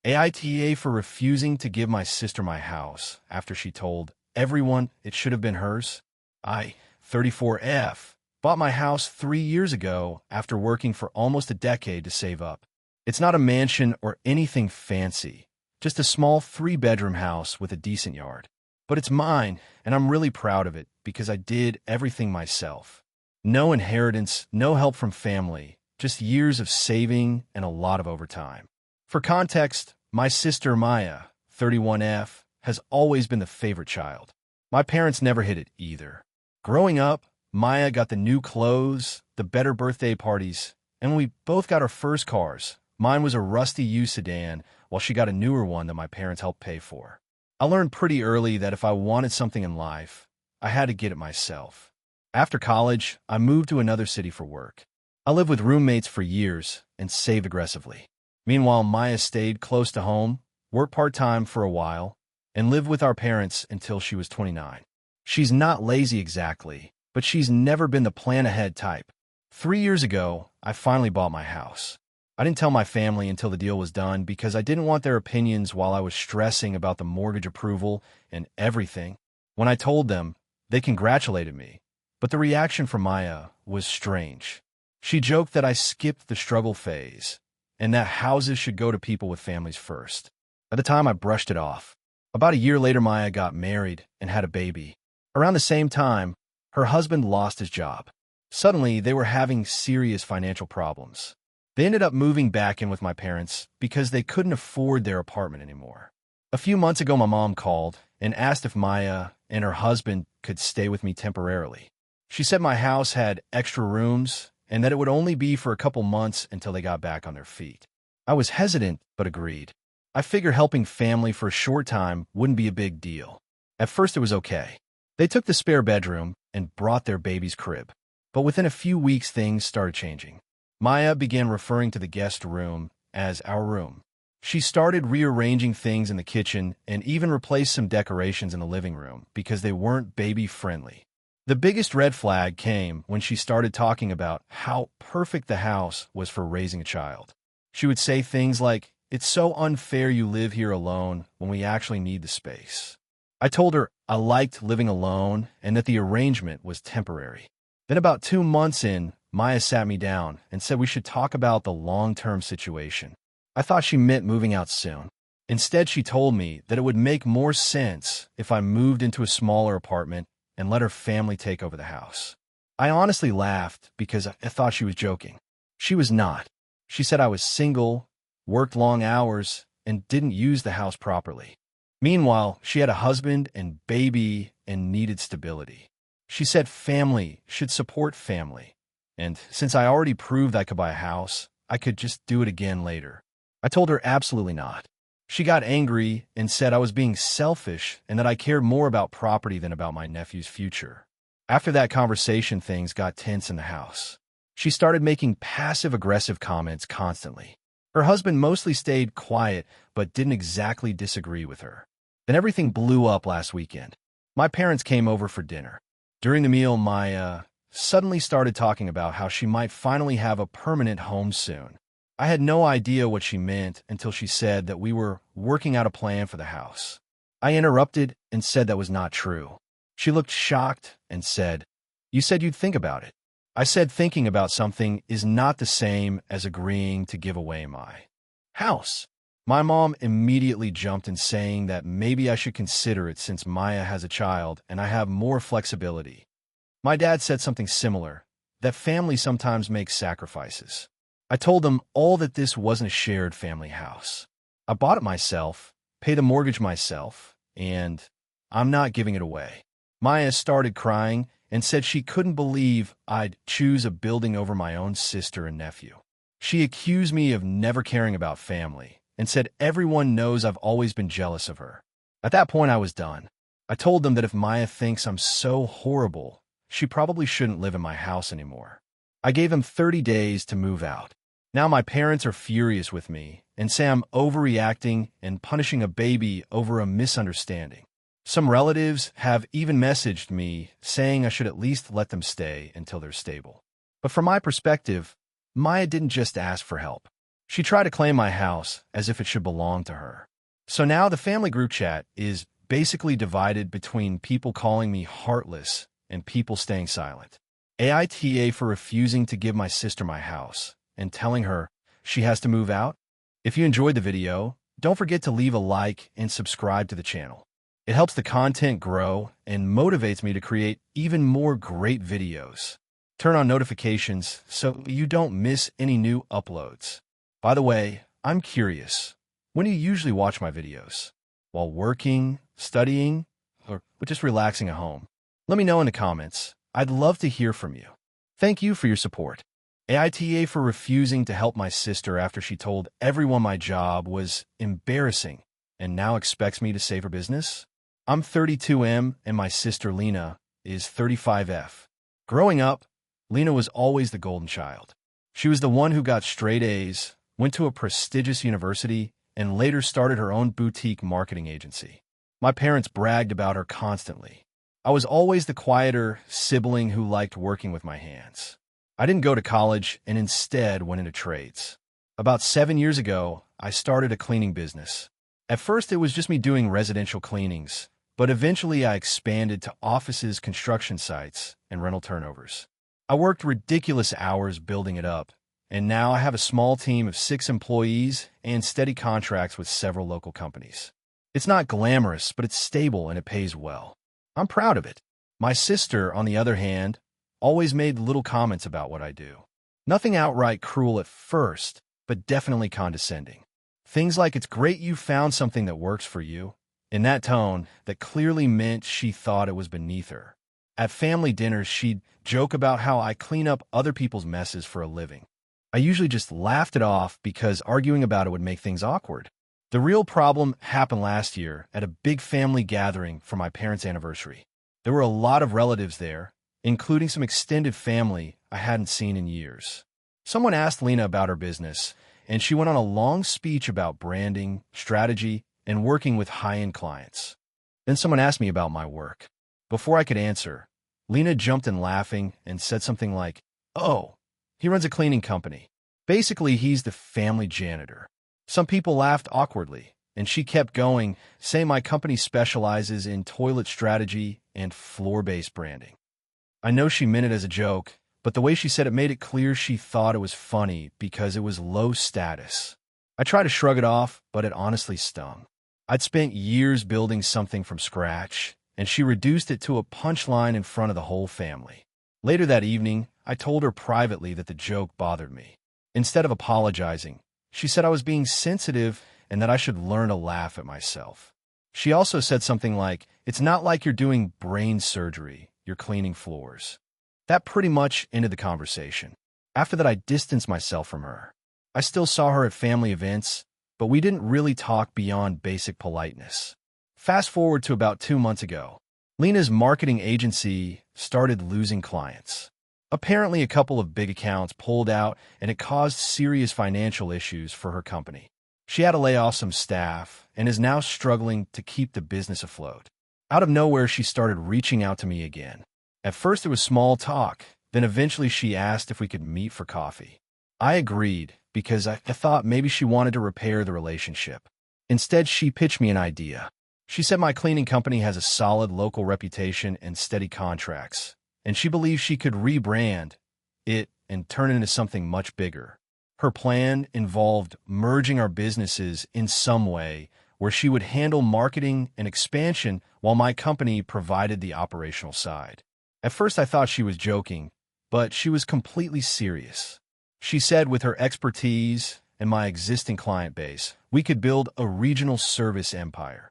AITA for refusing to give my sister my house after she told everyone it should have been hers. I, 34F, bought my house 3 years ago after working for almost a decade to save up. It's not a mansion or anything fancy, just a small 3-bedroom house with a decent yard. But it's mine, and I'm really proud of it because I did everything myself. No inheritance, no help from family, just years of saving and a lot of overtime. For context, my sister Maya, 31F, has always been the favorite child. My parents never hid it either. Growing up, Maya got the new clothes, the better birthday parties, and we both got our first cars. Mine was a rusty used sedan, while she got a newer one that my parents helped pay for. I learned pretty early that if I wanted something in life, I had to get it myself. After college, I moved to another city for work. I lived with roommates for years and saved aggressively. Meanwhile, Maya stayed close to home, worked part-time for a while, and lived with our parents until she was 29. She's not lazy exactly, but she's never been the plan-ahead type. 3 years ago, I finally bought my house. I didn't tell my family until the deal was done because I didn't want their opinions while I was stressing about the mortgage approval and everything. When I told them, they congratulated me, but the reaction from Maya was strange. She joked that I skipped the struggle phase and that houses should go to people with families first. At the time, I brushed it off. About a year later, Maya got married and had a baby. Around the same time, her husband lost his job. Suddenly, they were having serious financial problems. They ended up moving back in with my parents because they couldn't afford their apartment anymore. A few months ago, my mom called and asked if Maya and her husband could stay with me temporarily. She said my house had extra rooms and that it would only be for a couple months until they got back on their feet. I was hesitant, but agreed. I figured helping family for a short time wouldn't be a big deal. At first, it was okay. They took the spare bedroom and brought their baby's crib. But within a few weeks, things started changing. Maya began referring to the guest room as our room. She started rearranging things in the kitchen and even replaced some decorations in the living room because they weren't baby-friendly. The biggest red flag came when she started talking about how perfect the house was for raising a child. She would say things like, "It's so unfair you live here alone when we actually need the space." I told her I liked living alone and that the arrangement was temporary. Then about 2 months in, Maya sat me down and said we should talk about the long-term situation. I thought she meant moving out soon. Instead, she told me that it would make more sense if I moved into a smaller apartment and let her family take over the house. I honestly laughed because I thought she was joking. She was not. She said I was single, worked long hours, and didn't use the house properly. Meanwhile, she had a husband and baby and needed stability. She said family should support family. And since I already proved I could buy a house, I could just do it again later. I told her absolutely not. She got angry and said I was being selfish and that I cared more about property than about my nephew's future. After that conversation, things got tense in the house. She started making passive-aggressive comments constantly. Her husband mostly stayed quiet but didn't exactly disagree with her. Then everything blew up last weekend. My parents came over for dinner. During the meal, Maya suddenly started talking about how she might finally have a permanent home soon. I had no idea what she meant until she said that we were working out a plan for the house. I interrupted and said that was not true. She looked shocked and said, "You said you'd think about it." I said thinking about something is not the same as agreeing to give away my house. My mom immediately jumped in saying that maybe I should consider it since Maya has a child and I have more flexibility. My dad said something similar, that family sometimes makes sacrifices. I told them all that this wasn't a shared family house. I bought it myself, paid the mortgage myself, and I'm not giving it away. Maya started crying and said she couldn't believe I'd choose a building over my own sister and nephew. She accused me of never caring about family and said everyone knows I've always been jealous of her. At that point, I was done. I told them that if Maya thinks I'm so horrible, she probably shouldn't live in my house anymore. I gave them 30 days to move out. Now my parents are furious with me and say I'm overreacting and punishing a baby over a misunderstanding. Some relatives have even messaged me saying I should at least let them stay until they're stable. But from my perspective, Maya didn't just ask for help. She tried to claim my house as if it should belong to her. So now the family group chat is basically divided between people calling me heartless and people staying silent. AITA for refusing to give my sister my house and telling her she has to move out. If you enjoyed the video, don't forget to leave a like and subscribe to the channel. It helps the content grow and motivates me to create even more great videos. Turn on notifications so you don't miss any new uploads. By the way, I'm curious. When do you usually watch my videos? While working, studying, or just relaxing at home? Let me know in the comments. I'd love to hear from you. Thank you for your support. AITA for refusing to help my sister after she told everyone my job was embarrassing and now expects me to save her business? I'm 32M and my sister Lena is 35F. Growing up, Lena was always the golden child. She was the one who got straight A's, went to a prestigious university, and later started her own boutique marketing agency. My parents bragged about her constantly. I was always the quieter sibling who liked working with my hands. I didn't go to college and instead went into trades. About 7 years ago, I started a cleaning business. At first, it was just me doing residential cleanings, but eventually I expanded to offices, construction sites, and rental turnovers. I worked ridiculous hours building it up, and now I have a small team of 6 employees and steady contracts with several local companies. It's not glamorous, but it's stable and it pays well. I'm proud of it. My sister, on the other hand, always made little comments about what I do. Nothing outright cruel at first, but definitely condescending. Things like, "It's great you found something that works for you," in that tone that clearly meant she thought it was beneath her. At family dinners, she'd joke about how I clean up other people's messes for a living. I usually just laughed it off because arguing about it would make things awkward. The real problem happened last year at a big family gathering for my parents' anniversary. There were a lot of relatives there, including some extended family I hadn't seen in years. Someone asked Lena about her business, and she went on a long speech about branding, strategy, and working with high-end clients. Then someone asked me about my work. Before I could answer, Lena jumped in laughing and said something like, "Oh, he runs a cleaning company. Basically, he's the family janitor." Some people laughed awkwardly, and she kept going, saying my company specializes in toilet strategy and floor-based branding. I know she meant it as a joke, but the way she said it made it clear she thought it was funny because it was low status. I tried to shrug it off, but it honestly stung. I'd spent years building something from scratch, and she reduced it to a punchline in front of the whole family. Later that evening, I told her privately that the joke bothered me. Instead of apologizing, she said I was being sensitive and that I should learn to laugh at myself. She also said something like, "It's not like you're doing brain surgery, you're cleaning floors." That pretty much ended the conversation. After that, I distanced myself from her. I still saw her at family events, but we didn't really talk beyond basic politeness. Fast forward to about 2 months ago. Lena's marketing agency started losing clients. Apparently, a couple of big accounts pulled out, and it caused serious financial issues for her company. She had to lay off some staff and is now struggling to keep the business afloat. Out of nowhere, she started reaching out to me again. At first, it was small talk. Then eventually, she asked if we could meet for coffee. I agreed because I thought maybe she wanted to repair the relationship. Instead, she pitched me an idea. She said my cleaning company has a solid local reputation and steady contracts, and she believes she could rebrand it and turn it into something much bigger. Her plan involved merging our businesses in some way where she would handle marketing and expansion while my company provided the operational side. At first, I thought she was joking, but she was completely serious. She said with her expertise and my existing client base, we could build a regional service empire.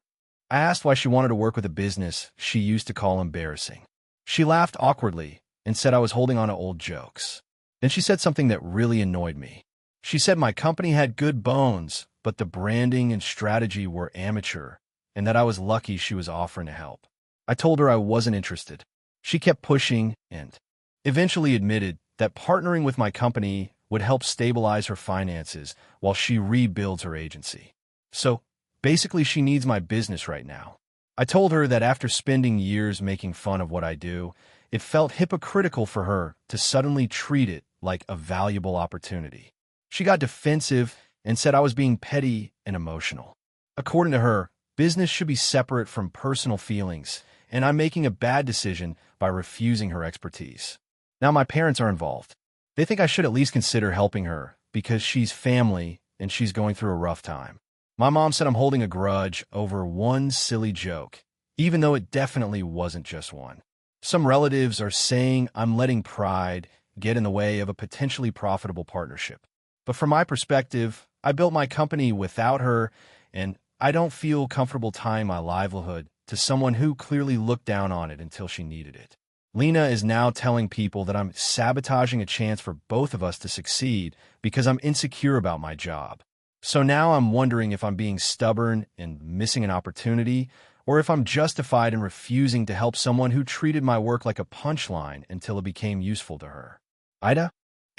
I asked why she wanted to work with a business she used to call embarrassing. She laughed awkwardly and said I was holding on to old jokes. Then she said something that really annoyed me. She said my company had good bones, but the branding and strategy were amateur, and that I was lucky she was offering to help. I told her I wasn't interested. She kept pushing and eventually admitted that partnering with my company would help stabilize her finances while she rebuilds her agency. So, basically, she needs my business right now. I told her that after spending years making fun of what I do, it felt hypocritical for her to suddenly treat it like a valuable opportunity. She got defensive and said I was being petty and emotional. According to her, business should be separate from personal feelings, and I'm making a bad decision by refusing her expertise. Now my parents are involved. They think I should at least consider helping her because she's family and she's going through a rough time. My mom said I'm holding a grudge over one silly joke, even though it definitely wasn't just one. Some relatives are saying I'm letting pride get in the way of a potentially profitable partnership. But from my perspective, I built my company without her, and I don't feel comfortable tying my livelihood to someone who clearly looked down on it until she needed it. Lena is now telling people that I'm sabotaging a chance for both of us to succeed because I'm insecure about my job. So now I'm wondering if I'm being stubborn and missing an opportunity, or if I'm justified in refusing to help someone who treated my work like a punchline until it became useful to her. AITA?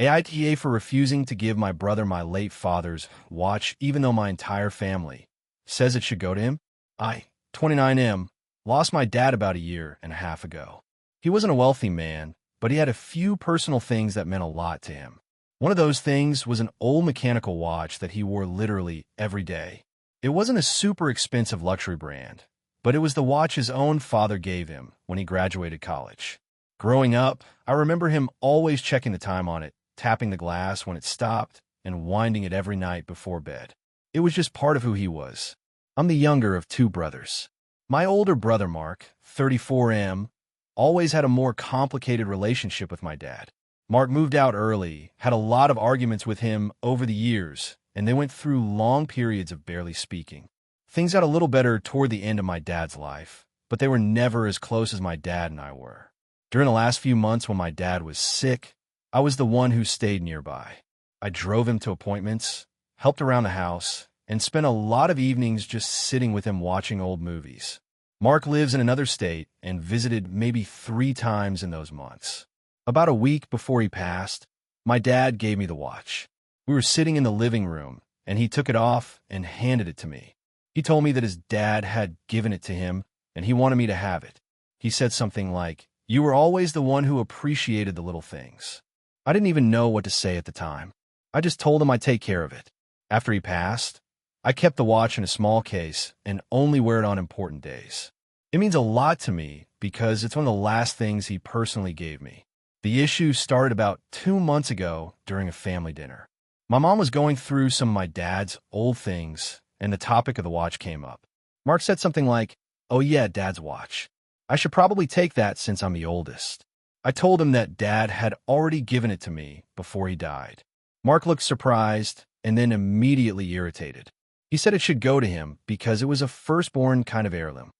AITA for refusing to give my brother my late father's watch even though my entire family says it should go to him. I, 29M, lost my dad about a year and a half ago. He wasn't a wealthy man, but he had a few personal things that meant a lot to him. One of those things was an old mechanical watch that he wore literally every day. It wasn't a super expensive luxury brand, but it was the watch his own father gave him when he graduated college. Growing up, I remember him always checking the time on it, tapping the glass when it stopped, and winding it every night before bed. It was just part of who he was. I'm the younger of two brothers. My older brother, Mark, 34M, always had a more complicated relationship with my dad. Mark moved out early, had a lot of arguments with him over the years, and they went through long periods of barely speaking. Things got a little better toward the end of my dad's life, but they were never as close as my dad and I were. During the last few months when my dad was sick, I was the one who stayed nearby. I drove him to appointments, helped around the house, and spent a lot of evenings just sitting with him watching old movies. Mark lives in another state and visited maybe 3 times in those months. About a week before he passed, my dad gave me the watch. We were sitting in the living room, and he took it off and handed it to me. He told me that his dad had given it to him, and he wanted me to have it. He said something like, "You were always the one who appreciated the little things." I didn't even know what to say at the time. I just told him I'd take care of it. After he passed, I kept the watch in a small case and only wear it on important days. It means a lot to me because it's one of the last things he personally gave me. The issue started about 2 months ago during a family dinner. My mom was going through some of my dad's old things, and the topic of the watch came up. Mark said something like, "Oh yeah, Dad's watch. I should probably take that since I'm the oldest." I told him that Dad had already given it to me before he died. Mark looked surprised and then immediately irritated. He said it should go to him because it was a firstborn kind of heirloom.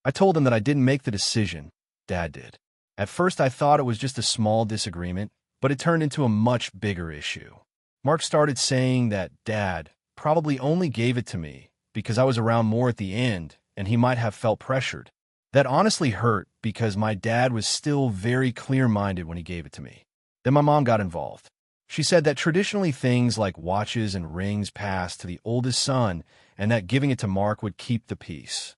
I told him that I didn't make the decision, Dad did. At first I thought it was just a small disagreement, but it turned into a much bigger issue. Mark started saying that Dad probably only gave it to me because I was around more at the end and he might have felt pressured. That honestly hurt because my dad was still very clear-minded when he gave it to me. Then my mom got involved. She said that traditionally things like watches and rings passed to the oldest son and that giving it to Mark would keep the peace.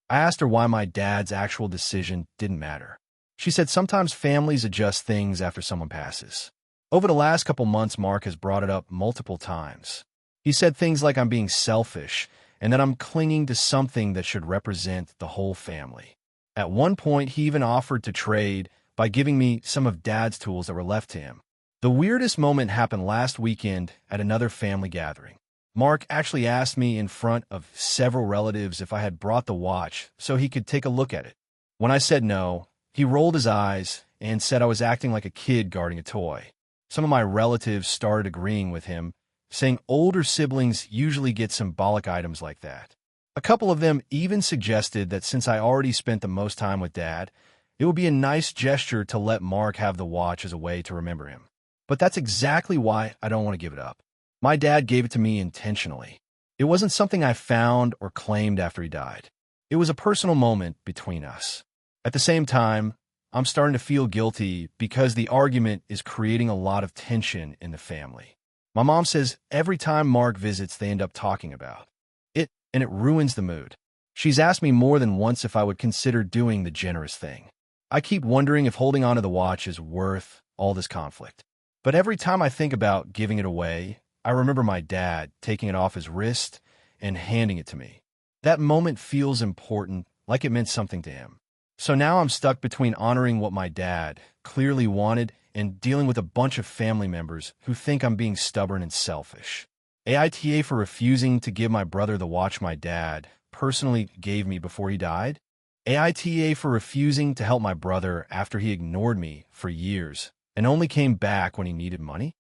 I asked her why my dad's actual decision didn't matter. She said sometimes families adjust things after someone passes. Over the last couple months, Mark has brought it up multiple times. He said things like I'm being selfish and that I'm clinging to something that should represent the whole family. At one point, he even offered to trade by giving me some of Dad's tools that were left to him. The weirdest moment happened last weekend at another family gathering. Mark actually asked me in front of several relatives if I had brought the watch so he could take a look at it. When I said no, he rolled his eyes and said I was acting like a kid guarding a toy. Some of my relatives started agreeing with him, saying older siblings usually get symbolic items like that. A couple of them even suggested that since I already spent the most time with Dad, it would be a nice gesture to let Mark have the watch as a way to remember him. But that's exactly why I don't want to give it up. My dad gave it to me intentionally. It wasn't something I found or claimed after he died. It was a personal moment between us. At the same time, I'm starting to feel guilty because the argument is creating a lot of tension in the family. My mom says every time Mark visits, they end up talking about it, and it ruins the mood. She's asked me more than once if I would consider doing the generous thing. I keep wondering if holding on to the watch is worth all this conflict. But every time I think about giving it away, I remember my dad taking it off his wrist and handing it to me. That moment feels important, like it meant something to him. So now I'm stuck between honoring what my dad clearly wanted and dealing with a bunch of family members who think I'm being stubborn and selfish. AITA for refusing to give my brother the watch my dad personally gave me before he died. AITA for refusing to help my brother after he ignored me for years and only came back when he needed money.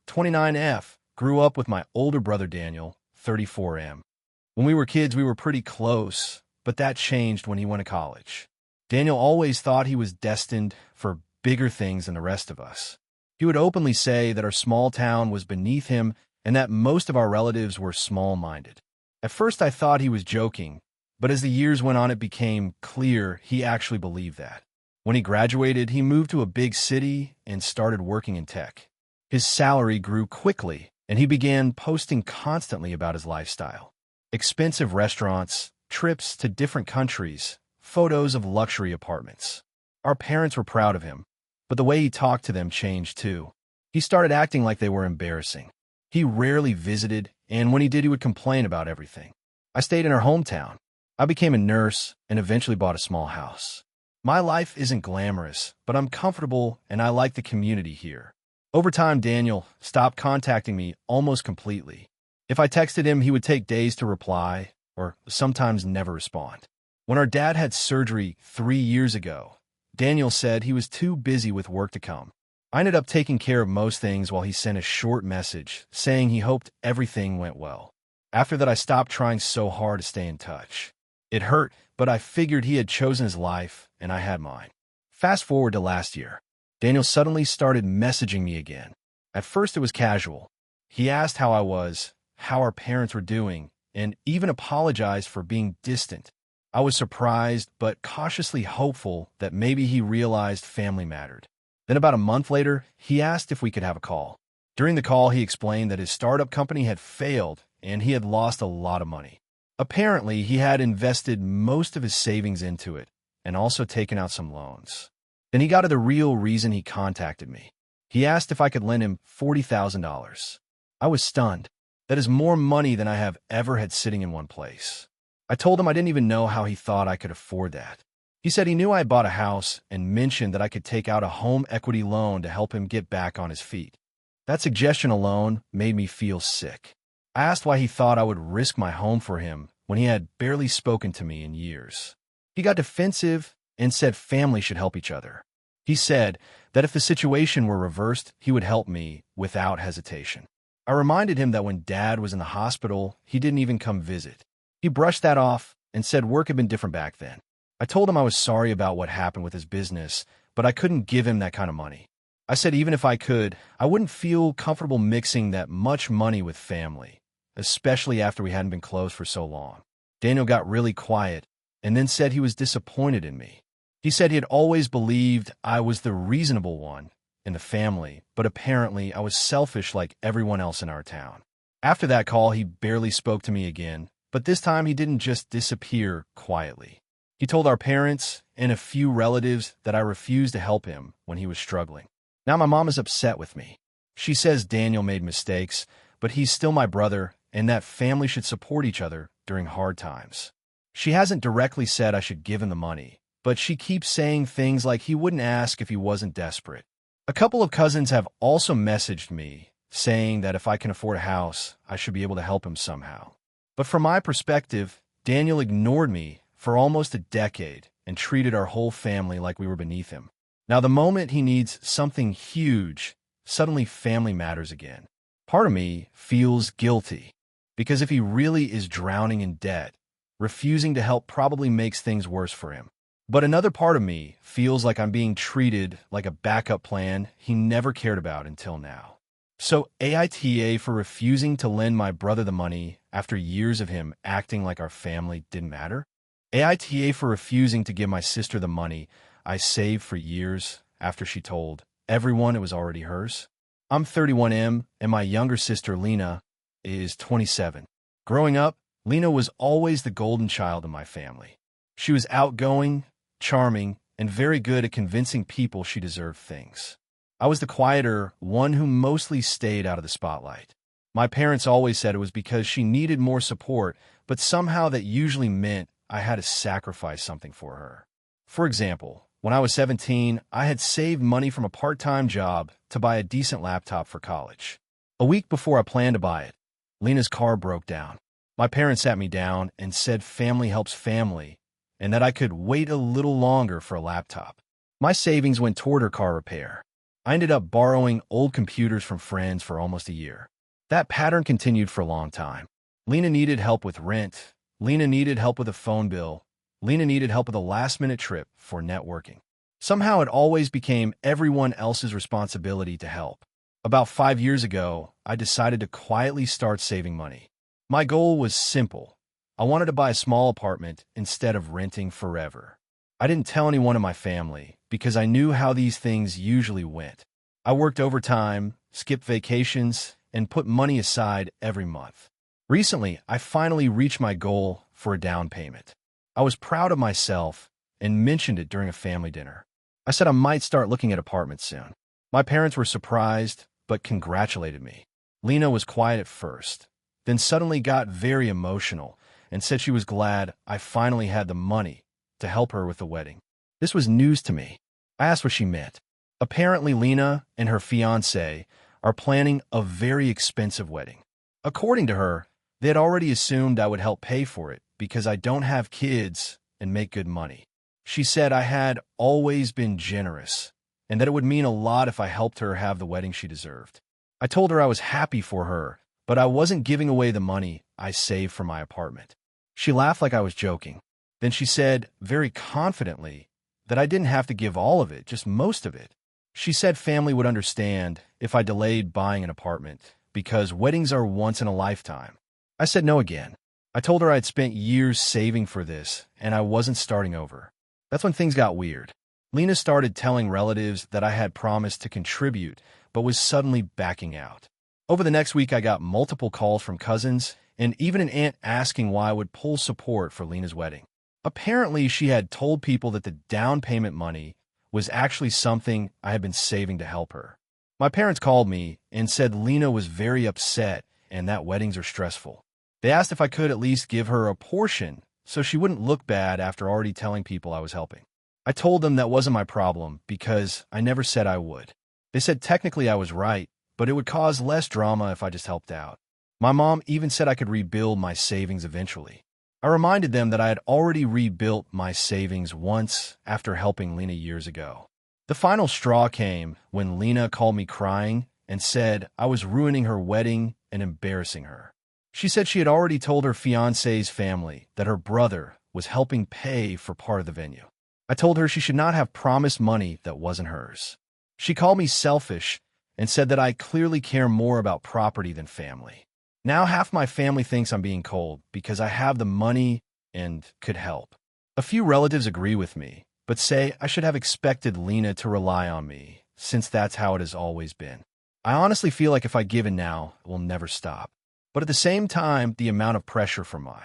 29F, grew up with my older brother Daniel, 34M. When we were kids, we were pretty close, but that changed when he went to college. Daniel always thought he was destined for bigger things than the rest of us. He would openly say that our small town was beneath him and that most of our relatives were small-minded. At first, I thought he was joking, but as the years went on, it became clear he actually believed that. When he graduated, he moved to a big city and started working in tech. His salary grew quickly, and he began posting constantly about his lifestyle. Expensive restaurants, trips to different countries, photos of luxury apartments. Our parents were proud of him, but the way he talked to them changed too. He started acting like they were embarrassing. He rarely visited, and when he did, he would complain about everything. I stayed in our hometown. I became a nurse and eventually bought a small house. My life isn't glamorous, but I'm comfortable and I like the community here. Over time, Daniel stopped contacting me almost completely. If I texted him, he would take days to reply, or sometimes never respond. When our dad had surgery 3 years ago, Daniel said he was too busy with work to come. I ended up taking care of most things while he sent a short message saying he hoped everything went well. After that, I stopped trying so hard to stay in touch. It hurt, but I figured he had chosen his life and I had mine. Fast forward to last year. Daniel suddenly started messaging me again. At first it was casual. He asked how I was, how our parents were doing, and even apologized for being distant. I was surprised but cautiously hopeful that maybe he realized family mattered. Then about a month later, he asked if we could have a call. During the call, he explained that his startup company had failed and he had lost a lot of money. Apparently, he had invested most of his savings into it and also taken out some loans. Then he got to the real reason he contacted me. He asked if I could lend him $40,000. I was stunned. That is more money than I have ever had sitting in one place. I told him I didn't even know how he thought I could afford that. He said he knew I had bought a house and mentioned that I could take out a home equity loan to help him get back on his feet. That suggestion alone made me feel sick. I asked why he thought I would risk my home for him when he had barely spoken to me in years. He got defensive and said family should help each other. He said that if the situation were reversed, he would help me without hesitation. I reminded him that when Dad was in the hospital, he didn't even come visit. He brushed that off and said work had been different back then. I told him I was sorry about what happened with his business, but I couldn't give him that kind of money. I said even if I could, I wouldn't feel comfortable mixing that much money with family, especially after we hadn't been close for so long. Daniel got really quiet and then said he was disappointed in me. He said he had always believed I was the reasonable one in the family, but apparently I was selfish like everyone else in our town. After that call, he barely spoke to me again, but this time he didn't just disappear quietly. He told our parents and a few relatives that I refused to help him when he was struggling. Now my mom is upset with me. She says Daniel made mistakes, but he's still my brother and that family should support each other during hard times. She hasn't directly said I should give him the money, but she keeps saying things like he wouldn't ask if he wasn't desperate. A couple of cousins have also messaged me saying that if I can afford a house, I should be able to help him somehow. But from my perspective, Daniel ignored me for almost a decade and treated our whole family like we were beneath him. Now, the moment he needs something huge, suddenly family matters again. Part of me feels guilty, because if he really is drowning in debt, refusing to help probably makes things worse for him. But another part of me feels like I'm being treated like a backup plan he never cared about until now. So AITA for refusing to lend my brother the money after years of him acting like our family didn't matter? AITA for refusing to give my sister the money I saved for years after she told everyone it was already hers? I'm 31M and my younger sister Lena is 27. Growing up, Lena was always the golden child in my family. She was outgoing, charming, and very good at convincing people she deserved things. I was the quieter one who mostly stayed out of the spotlight. My parents always said it was because she needed more support, but somehow that usually meant I had to sacrifice something for her. For example, when I was 17, I had saved money from a part-time job to buy a decent laptop for college. A week before I planned to buy it, Lena's car broke down. My parents sat me down and said family helps family, and that I could wait a little longer for a laptop. My savings went toward her car repair. I ended up borrowing old computers from friends for almost a year. That pattern continued for a long time. Lena needed help with rent. Lena needed help with a phone bill. Lena needed help with a last-minute trip for networking. Somehow it always became everyone else's responsibility to help. About 5 years ago, I decided to quietly start saving money. My goal was simple. I wanted to buy a small apartment instead of renting forever. I didn't tell anyone in my family because I knew how these things usually went. I worked overtime, skipped vacations, and put money aside every month. Recently, I finally reached my goal for a down payment. I was proud of myself and mentioned it during a family dinner. I said I might start looking at apartments soon. My parents were surprised, but congratulated me. Lena was quiet at first, then suddenly got very emotional and said she was glad I finally had the money to help her with the wedding. This was news to me. I asked what she meant. Apparently, Lena and her fiancé are planning a very expensive wedding. According to her, they had already assumed I would help pay for it because I don't have kids and make good money. She said I had always been generous and that it would mean a lot if I helped her have the wedding she deserved. I told her I was happy for her, but I wasn't giving away the money I saved for my apartment. She laughed like I was joking. Then she said, very confidently, that I didn't have to give all of it, just most of it. She said family would understand if I delayed buying an apartment because weddings are once in a lifetime. I said no again. I told her I'd spent years saving for this and I wasn't starting over. That's when things got weird. Lena started telling relatives that I had promised to contribute, but was suddenly backing out. Over the next week, I got multiple calls from cousins and even an aunt asking why I would pull support for Lena's wedding. Apparently, she had told people that the down payment money was actually something I had been saving to help her. My parents called me and said Lena was very upset and that weddings are stressful. They asked if I could at least give her a portion so she wouldn't look bad after already telling people I was helping. I told them that wasn't my problem because I never said I would. They said technically I was right, but it would cause less drama if I just helped out. My mom even said I could rebuild my savings eventually. I reminded them that I had already rebuilt my savings once after helping Lena years ago. The final straw came when Lena called me crying and said I was ruining her wedding and embarrassing her. She said she had already told her fiancé's family that her brother was helping pay for part of the venue. I told her she should not have promised money that wasn't hers. She called me selfish and said that I clearly care more about property than family. Now half my family thinks I'm being cold because I have the money and could help. A few relatives agree with me, but say I should have expected Lena to rely on me, since that's how it has always been. I honestly feel like if I give in now, it will never stop. But at the same time, the amount of pressure from my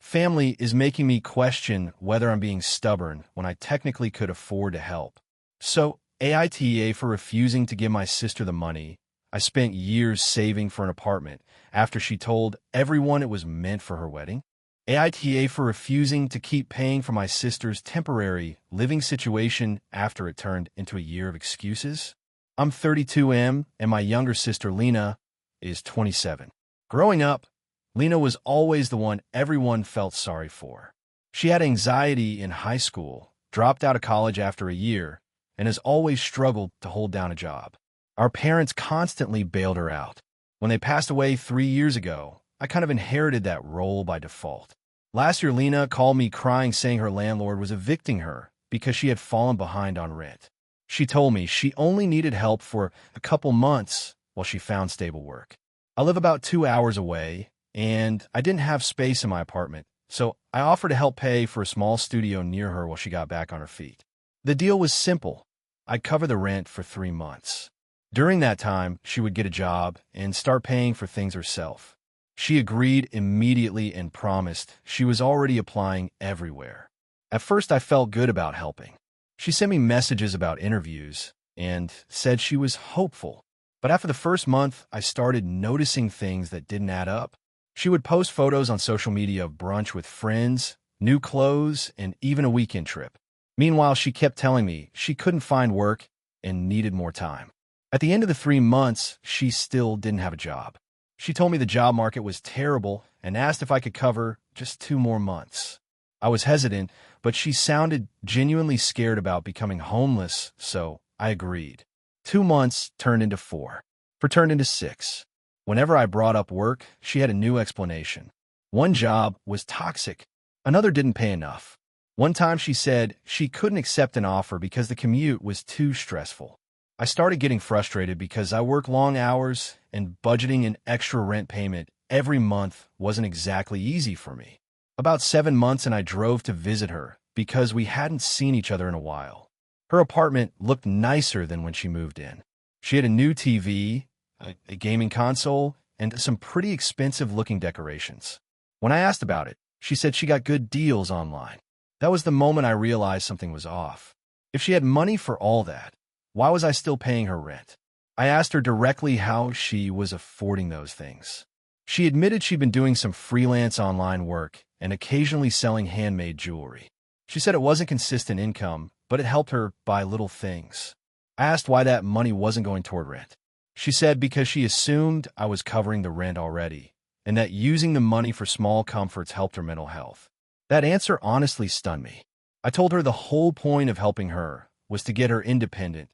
family is making me question whether I'm being stubborn when I technically could afford to help. So, AITA for refusing to give my sister the money I spent years saving for an apartment after she told everyone it was meant for her wedding. AITA for refusing to keep paying for my sister's temporary living situation after it turned into a year of excuses. I'm 32M and my younger sister Lena is 27. Growing up, Lena was always the one everyone felt sorry for. She had anxiety in high school, dropped out of college after a year, and has always struggled to hold down a job. Our parents constantly bailed her out. When they passed away 3 years ago, I kind of inherited that role by default. Last year, Lena called me crying saying her landlord was evicting her because she had fallen behind on rent. She told me she only needed help for a couple months while she found stable work. I live about 2 hours away, and I didn't have space in my apartment, so I offered to help pay for a small studio near her while she got back on her feet. The deal was simple. I'd cover the rent for 3 months. During that time, she would get a job and start paying for things herself. She agreed immediately and promised she was already applying everywhere. At first, I felt good about helping. She sent me messages about interviews and said she was hopeful. But after the first month, I started noticing things that didn't add up. She would post photos on social media of brunch with friends, new clothes, and even a weekend trip. Meanwhile, she kept telling me she couldn't find work and needed more time. At the end of the 3 months, she still didn't have a job. She told me the job market was terrible and asked if I could cover just 2 more months. I was hesitant, but she sounded genuinely scared about becoming homeless, so I agreed. 2 months turned into 4, turned into 6. Whenever I brought up work, she had a new explanation. One job was toxic. Another didn't pay enough. One time she said she couldn't accept an offer because the commute was too stressful. I started getting frustrated because I work long hours and budgeting an extra rent payment every month wasn't exactly easy for me. About 7 months and I drove to visit her because we hadn't seen each other in a while. Her apartment looked nicer than when she moved in. She had a new TV, a gaming console, and some pretty expensive-looking decorations. When I asked about it, she said she got good deals online. That was the moment I realized something was off. If she had money for all that, why was I still paying her rent? I asked her directly how she was affording those things. She admitted she'd been doing some freelance online work and occasionally selling handmade jewelry. She said it wasn't consistent income, but it helped her buy little things. I asked why that money wasn't going toward rent. She said because she assumed I was covering the rent already, and that using the money for small comforts helped her mental health. That answer honestly stunned me. I told her the whole point of helping her was to get her independent,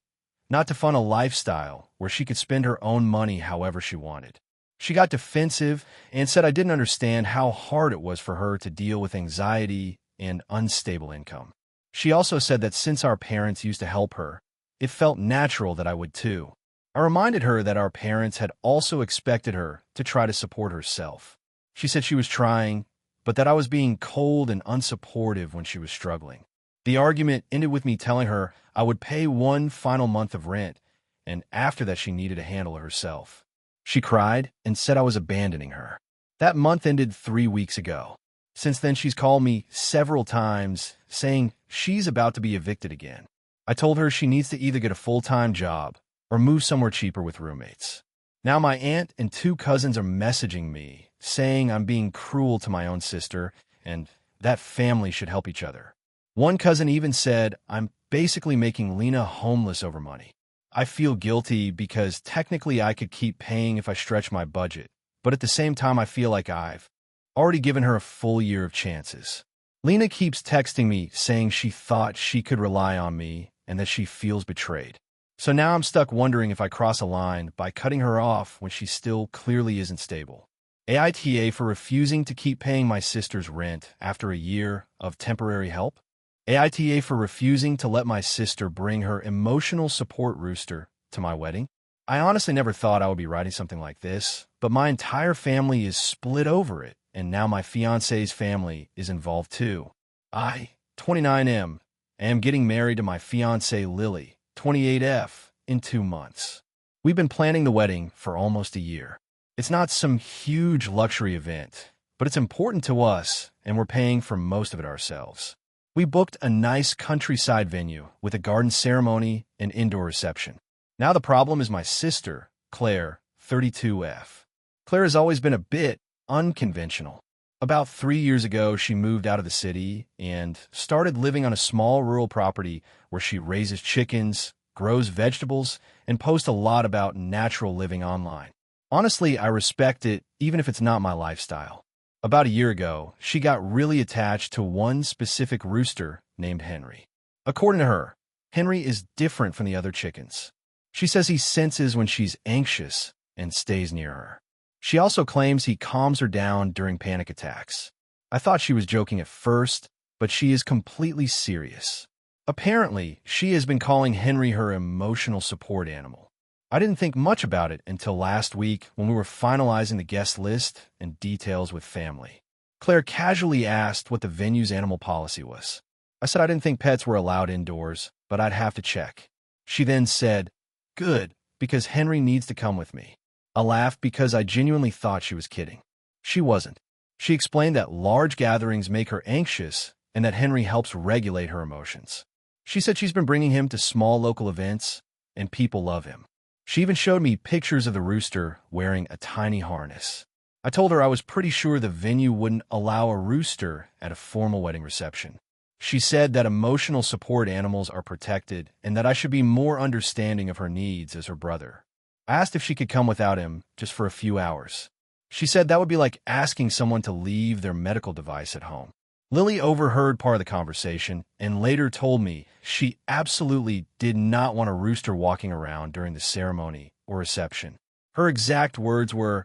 not to fund a lifestyle where she could spend her own money however she wanted. She got defensive and said I didn't understand how hard it was for her to deal with anxiety and unstable income. She also said that since our parents used to help her, it felt natural that I would too. I reminded her that our parents had also expected her to try to support herself. She said she was trying, but that I was being cold and unsupportive when she was struggling. The argument ended with me telling her I would pay one final month of rent, and after that she needed to handle it herself. She cried and said I was abandoning her. That month ended 3 weeks ago. Since then, she's called me several times, saying she's about to be evicted again. I told her she needs to either get a full-time job or move somewhere cheaper with roommates. Now my aunt and 2 cousins are messaging me, saying I'm being cruel to my own sister and that family should help each other. One cousin even said I'm basically making Lena homeless over money. I feel guilty because technically I could keep paying if I stretch my budget, but at the same time I feel like I've already given her a full year of chances. Lena keeps texting me saying she thought she could rely on me and that she feels betrayed. So now I'm stuck wondering if I cross a line by cutting her off when she still clearly isn't stable. AITA for refusing to keep paying my sister's rent after a year of temporary help. AITA for refusing to let my sister bring her emotional support rooster to my wedding. I honestly never thought I would be writing something like this, but my entire family is split over it, and now my fiance's family is involved too. I, 29M, am getting married to my fiancée Lily, 28F, in 2 months. We've been planning the wedding for almost a year. It's not some huge luxury event, but it's important to us, and we're paying for most of it ourselves. We booked a nice countryside venue with a garden ceremony and indoor reception. Now the problem is my sister, Claire, 32F. Claire has always been a bit unconventional. About 3 years ago, she moved out of the city and started living on a small rural property where she raises chickens, grows vegetables, and posts a lot about natural living online. Honestly, I respect it, even if it's not my lifestyle. About a year ago, she got really attached to one specific rooster named Henry. According to her, Henry is different from the other chickens. She says he senses when she's anxious and stays near her. She also claims he calms her down during panic attacks. I thought she was joking at first, but she is completely serious. Apparently, she has been calling Henry her emotional support animal. I didn't think much about it until last week when we were finalizing the guest list and details with family. Claire casually asked what the venue's animal policy was. I said I didn't think pets were allowed indoors, but I'd have to check. She then said, "Good, because Henry needs to come with me." I laughed because I genuinely thought she was kidding. She wasn't. She explained that large gatherings make her anxious and that Henry helps regulate her emotions. She said she's been bringing him to small local events, and people love him. She even showed me pictures of the rooster wearing a tiny harness. I told her I was pretty sure the venue wouldn't allow a rooster at a formal wedding reception. She said that emotional support animals are protected and that I should be more understanding of her needs as her brother. I asked if she could come without him just for a few hours. She said that would be like asking someone to leave their medical device at home. Lily overheard part of the conversation and later told me she absolutely did not want a rooster walking around during the ceremony or reception. Her exact words were,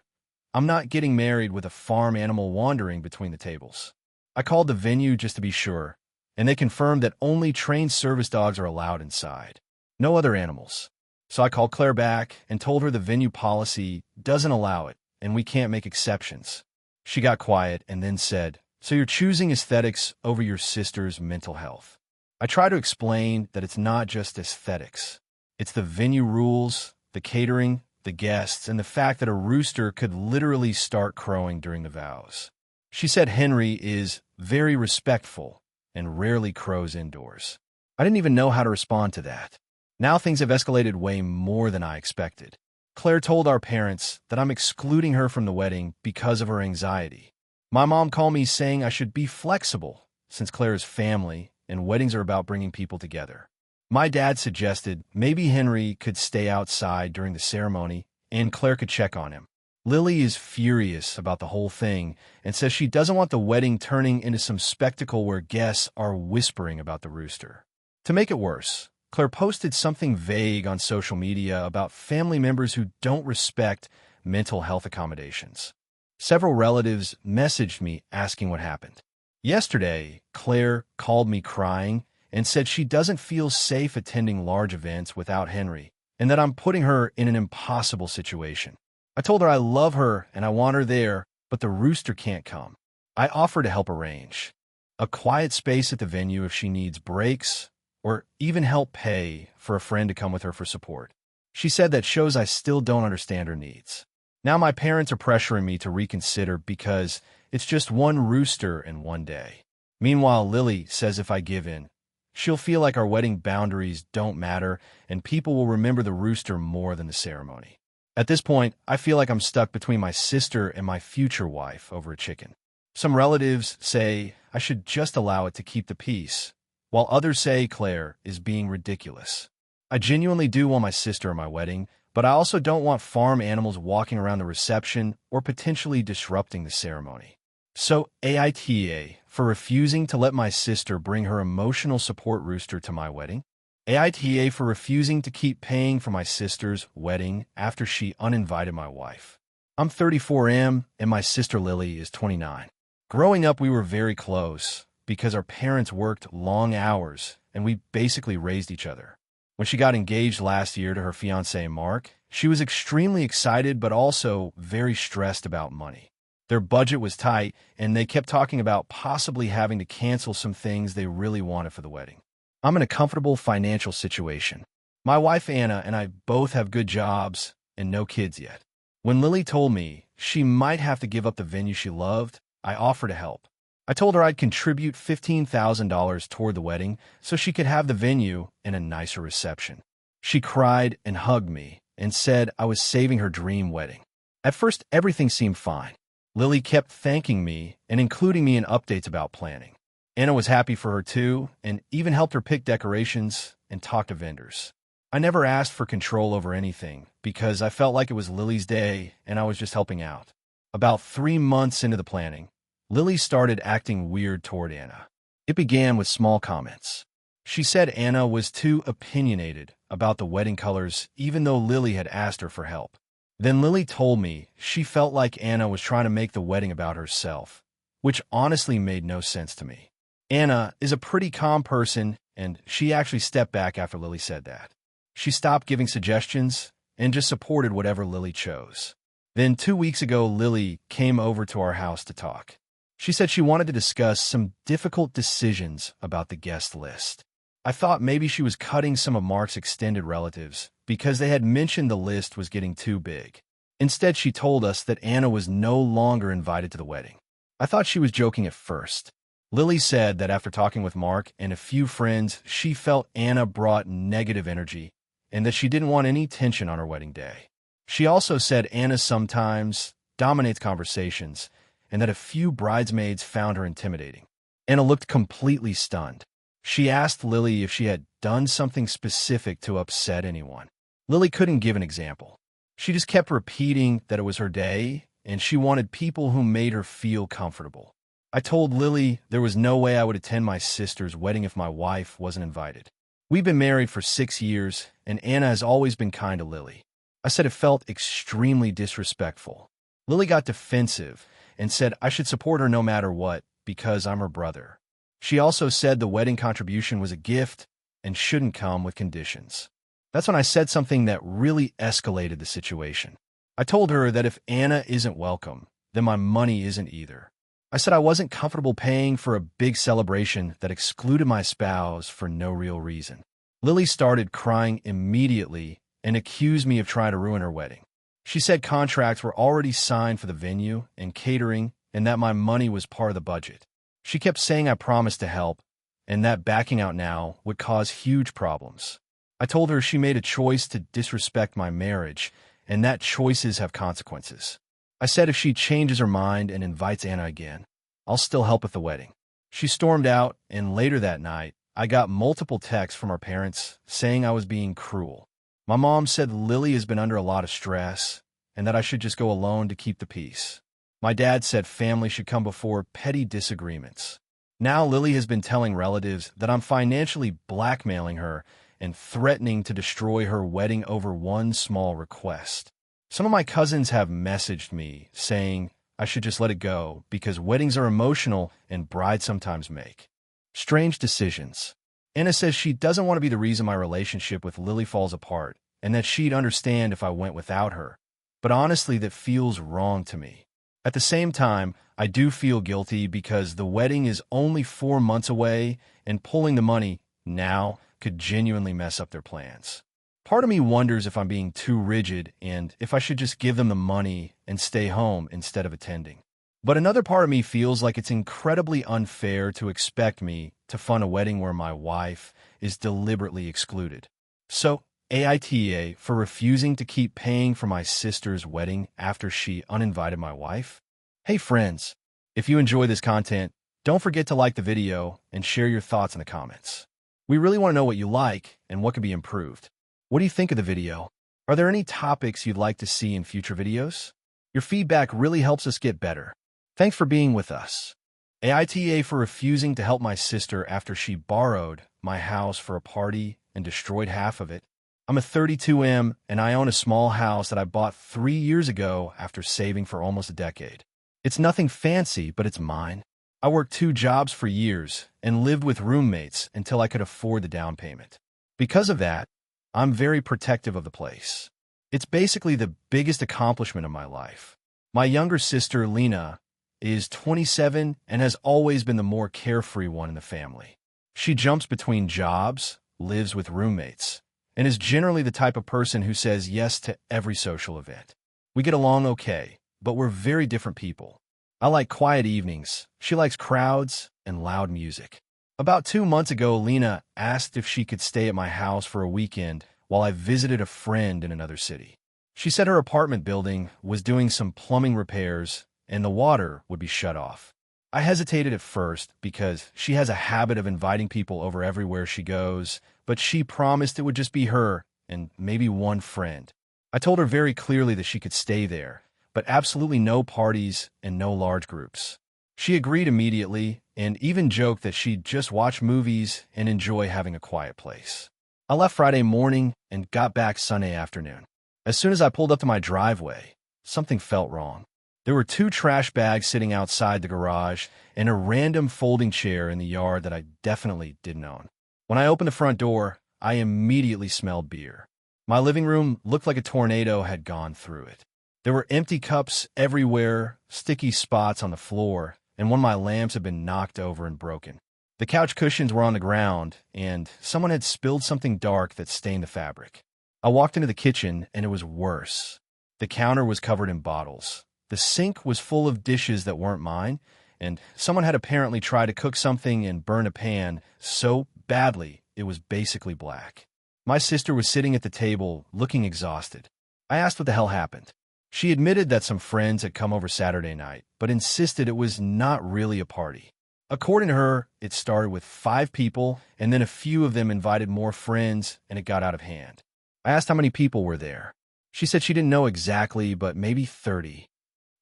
"I'm not getting married with a farm animal wandering between the tables." I called the venue just to be sure, and they confirmed that only trained service dogs are allowed inside. No other animals. So I called Claire back and told her the venue policy doesn't allow it, and we can't make exceptions. She got quiet and then said, "So you're choosing aesthetics over your sister's mental health?" I try to explain that it's not just aesthetics. It's the venue rules, the catering, the guests, and the fact that a rooster could literally start crowing during the vows. She said Henry is very respectful and rarely crows indoors. I didn't even know how to respond to that. Now things have escalated way more than I expected. Claire told our parents that I'm excluding her from the wedding because of her anxiety. My mom called me saying I should be flexible since Claire is family and weddings are about bringing people together. My dad suggested maybe Henry could stay outside during the ceremony and Claire could check on him. Lily is furious about the whole thing and says she doesn't want the wedding turning into some spectacle where guests are whispering about the rooster. To make it worse, Claire posted something vague on social media about family members who don't respect mental health accommodations. Several relatives messaged me asking what happened. Yesterday, Claire called me crying and said she doesn't feel safe attending large events without Henry and that I'm putting her in an impossible situation. I told her I love her and I want her there, but the rooster can't come. I offer to help arrange a quiet space at the venue if she needs breaks or even help pay for a friend to come with her for support. She said that shows I still don't understand her needs. Now my parents are pressuring me to reconsider because it's just one rooster in one day. Meanwhile, Lily says if I give in, she'll feel like our wedding boundaries don't matter and people will remember the rooster more than the ceremony. At this point, I feel like I'm stuck between my sister and my future wife over a chicken. Some relatives say I should just allow it to keep the peace, while others say Claire is being ridiculous. I genuinely do want my sister at my wedding, but I also don't want farm animals walking around the reception or potentially disrupting the ceremony. So AITA for refusing to let my sister bring her emotional support rooster to my wedding. AITA for refusing to keep paying for my sister's wedding after she uninvited my wife. I'm 34M and my sister Lily is 29. Growing up, we were very close because our parents worked long hours and we basically raised each other. When she got engaged last year to her fiancé Mark, she was extremely excited but also very stressed about money. Their budget was tight and they kept talking about possibly having to cancel some things they really wanted for the wedding. I'm in a comfortable financial situation. My wife Anna and I both have good jobs and no kids yet. When Lily told me she might have to give up the venue she loved, I offered to help. I told her I'd contribute $15,000 toward the wedding so she could have the venue and a nicer reception. She cried and hugged me and said I was saving her dream wedding. At first, everything seemed fine. Lily kept thanking me and including me in updates about planning. Anna was happy for her too and even helped her pick decorations and talk to vendors. I never asked for control over anything because I felt like it was Lily's day and I was just helping out. About 3 months into the planning, Lily started acting weird toward Anna. It began with small comments. She said Anna was too opinionated about the wedding colors even though Lily had asked her for help. Then Lily told me she felt like Anna was trying to make the wedding about herself, which honestly made no sense to me. Anna is a pretty calm person, and she actually stepped back after Lily said that. She stopped giving suggestions and just supported whatever Lily chose. Then 2 weeks ago, Lily came over to our house to talk. She said she wanted to discuss some difficult decisions about the guest list. I thought maybe she was cutting some of Mark's extended relatives because they had mentioned the list was getting too big. Instead, she told us that Anna was no longer invited to the wedding. I thought she was joking at first. Lily said that after talking with Mark and a few friends, she felt Anna brought negative energy and that she didn't want any tension on her wedding day. She also said Anna sometimes dominates conversations and that a few bridesmaids found her intimidating. Anna looked completely stunned. She asked Lily if she had done something specific to upset anyone. Lily couldn't give an example. She just kept repeating that it was her day and she wanted people who made her feel comfortable. I told Lily there was no way I would attend my sister's wedding if my wife wasn't invited. We've been married for 6 years, and Anna has always been kind to Lily. I said it felt extremely disrespectful. Lily got defensive and said I should support her no matter what because I'm her brother. She also said the wedding contribution was a gift and shouldn't come with conditions. That's when I said something that really escalated the situation. I told her that if Anna isn't welcome, then my money isn't either. I said I wasn't comfortable paying for a big celebration that excluded my spouse for no real reason. Lily started crying immediately and accused me of trying to ruin her wedding. She said contracts were already signed for the venue and catering and that my money was part of the budget. She kept saying I promised to help and that backing out now would cause huge problems. I told her she made a choice to disrespect my marriage and that choices have consequences. I said if she changes her mind and invites Anna again, I'll still help with the wedding. She stormed out, and later that night, I got multiple texts from our parents saying I was being cruel. My mom said Lily has been under a lot of stress and that I should just go alone to keep the peace. My dad said family should come before petty disagreements. Now Lily has been telling relatives that I'm financially blackmailing her and threatening to destroy her wedding over one small request. Some of my cousins have messaged me saying I should just let it go because weddings are emotional and brides sometimes make strange decisions. Anna says she doesn't want to be the reason my relationship with Lily falls apart and that she'd understand if I went without her. But honestly, that feels wrong to me. At the same time, I do feel guilty because the wedding is only 4 months away and pulling the money now could genuinely mess up their plans. Part of me wonders if I'm being too rigid and if I should just give them the money and stay home instead of attending. But another part of me feels like it's incredibly unfair to expect me to fund a wedding where my wife is deliberately excluded. So, AITA for refusing to keep paying for my sister's wedding after she uninvited my wife? Hey friends, if you enjoy this content, don't forget to like the video and share your thoughts in the comments. We really want to know what you like and what can be improved. What do you think of the video? Are there any topics you'd like to see in future videos? Your feedback really helps us get better. Thanks for being with us. AITA for refusing to help my sister after she borrowed my house for a party and destroyed half of it. I'm a 32M and I own a small house that I bought 3 years ago after saving for almost a decade. It's nothing fancy, but it's mine. I worked 2 jobs for years and lived with roommates until I could afford the down payment. Because of that, I'm very protective of the place. It's basically the biggest accomplishment of my life. My younger sister, Lena, is 27 and has always been the more carefree one in the family. She jumps between jobs, lives with roommates, and is generally the type of person who says yes to every social event. We get along okay, but we're very different people. I like quiet evenings. She likes crowds and loud music. About 2 months ago, Lena asked if she could stay at my house for a weekend while I visited a friend in another city. She said her apartment building was doing some plumbing repairs and the water would be shut off. I hesitated at first because she has a habit of inviting people over everywhere she goes, but she promised it would just be her and maybe one friend. I told her very clearly that she could stay there, but absolutely no parties and no large groups. She agreed immediately and even joked that she'd just watch movies and enjoy having a quiet place. I left Friday morning and got back Sunday afternoon. As soon as I pulled up to my driveway, something felt wrong. There were 2 trash bags sitting outside the garage and a random folding chair in the yard that I definitely didn't own. When I opened the front door, I immediately smelled beer. My living room looked like a tornado had gone through it. There were empty cups everywhere, sticky spots on the floor, and one of my lamps had been knocked over and broken. The couch cushions were on the ground, and someone had spilled something dark that stained the fabric. I walked into the kitchen, and it was worse. The counter was covered in bottles. The sink was full of dishes that weren't mine, and someone had apparently tried to cook something and burn a pan so badly it was basically black. My sister was sitting at the table, looking exhausted. I asked what the hell happened. She admitted that some friends had come over Saturday night, but insisted it was not really a party. According to her, it started with 5 people, and then a few of them invited more friends, and it got out of hand. I asked how many people were there. She said she didn't know exactly, but maybe 30.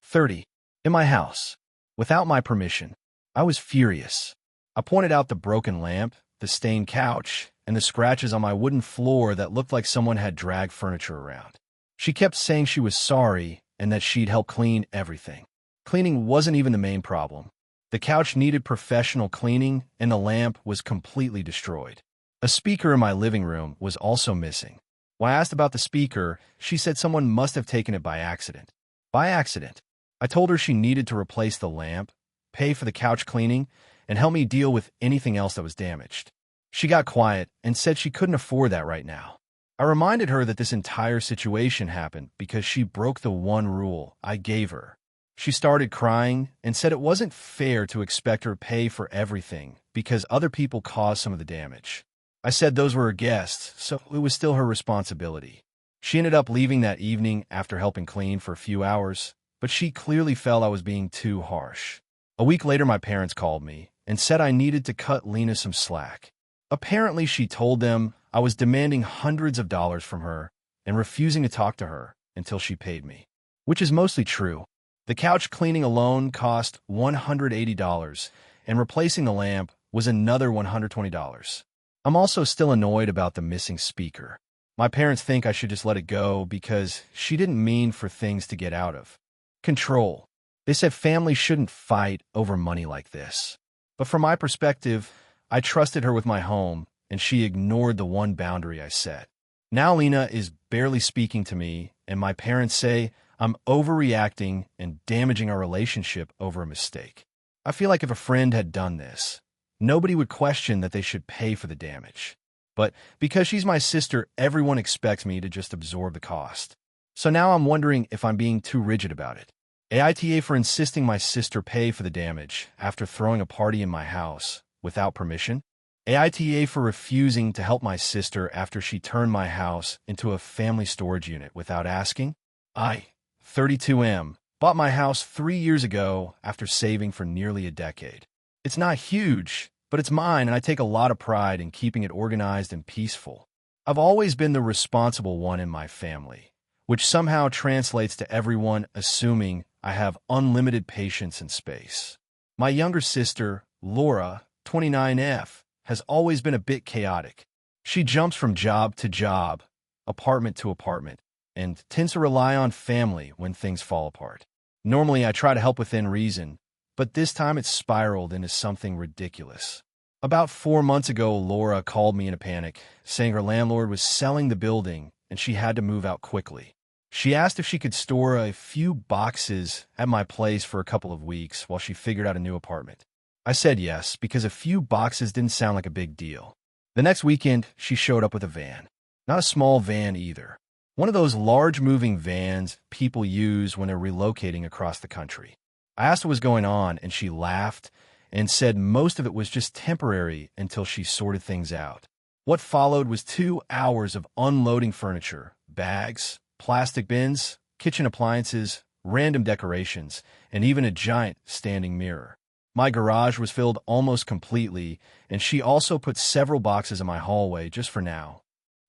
30. In my house. Without my permission. I was furious. I pointed out the broken lamp, the stained couch, and the scratches on my wooden floor that looked like someone had dragged furniture around. She kept saying she was sorry and that she'd help clean everything. Cleaning wasn't even the main problem. The couch needed professional cleaning, and the lamp was completely destroyed. A speaker in my living room was also missing. When I asked about the speaker, she said someone must have taken it by accident. By accident. I told her she needed to replace the lamp, pay for the couch cleaning, and help me deal with anything else that was damaged. She got quiet and said she couldn't afford that right now. I reminded her that this entire situation happened because she broke the one rule I gave her. She started crying and said it wasn't fair to expect her to pay for everything because other people caused some of the damage. I said those were her guests, so it was still her responsibility. She ended up leaving that evening after helping clean for a few hours, but she clearly felt I was being too harsh. A week later, my parents called me and said I needed to cut Lena some slack. Apparently, she told them I was demanding hundreds of dollars from her and refusing to talk to her until she paid me, which is mostly true. The couch cleaning alone cost $180, and replacing the lamp was another $120. I'm also still annoyed about the missing speaker. My parents think I should just let it go because she didn't mean for things to get out of control. They said families shouldn't fight over money like this. But from my perspective, I trusted her with my home, and she ignored the one boundary I set. Now Lena is barely speaking to me, and my parents say I'm overreacting and damaging our relationship over a mistake. I feel like if a friend had done this, nobody would question that they should pay for the damage. But because she's my sister, everyone expects me to just absorb the cost. So now I'm wondering if I'm being too rigid about it. AITA for insisting my sister pay for the damage after throwing a party in my house without permission. AITA for refusing to help my sister after she turned my house into a family storage unit without asking. I, 32M, bought my house 3 years ago after saving for nearly a decade. It's not huge, but it's mine, and I take a lot of pride in keeping it organized and peaceful. I've always been the responsible one in my family, which somehow translates to everyone assuming I have unlimited patience and space. My younger sister, Laura, 29F, has always been a bit chaotic. She jumps from job to job, apartment to apartment, and tends to rely on family when things fall apart. Normally, I try to help within reason, but this time it's spiraled into something ridiculous. About 4 months ago, Laura called me in a panic, saying her landlord was selling the building and she had to move out quickly. She asked if she could store a few boxes at my place for a couple of weeks while she figured out a new apartment. I said yes, because a few boxes didn't sound like a big deal. The next weekend, she showed up with a van. Not a small van either. One of those large moving vans people use when they're relocating across the country. I asked what was going on, and she laughed and said most of it was just temporary until she sorted things out. What followed was 2 hours of unloading furniture, bags, plastic bins, kitchen appliances, random decorations, and even a giant standing mirror. My garage was filled almost completely, and she also put several boxes in my hallway just for now.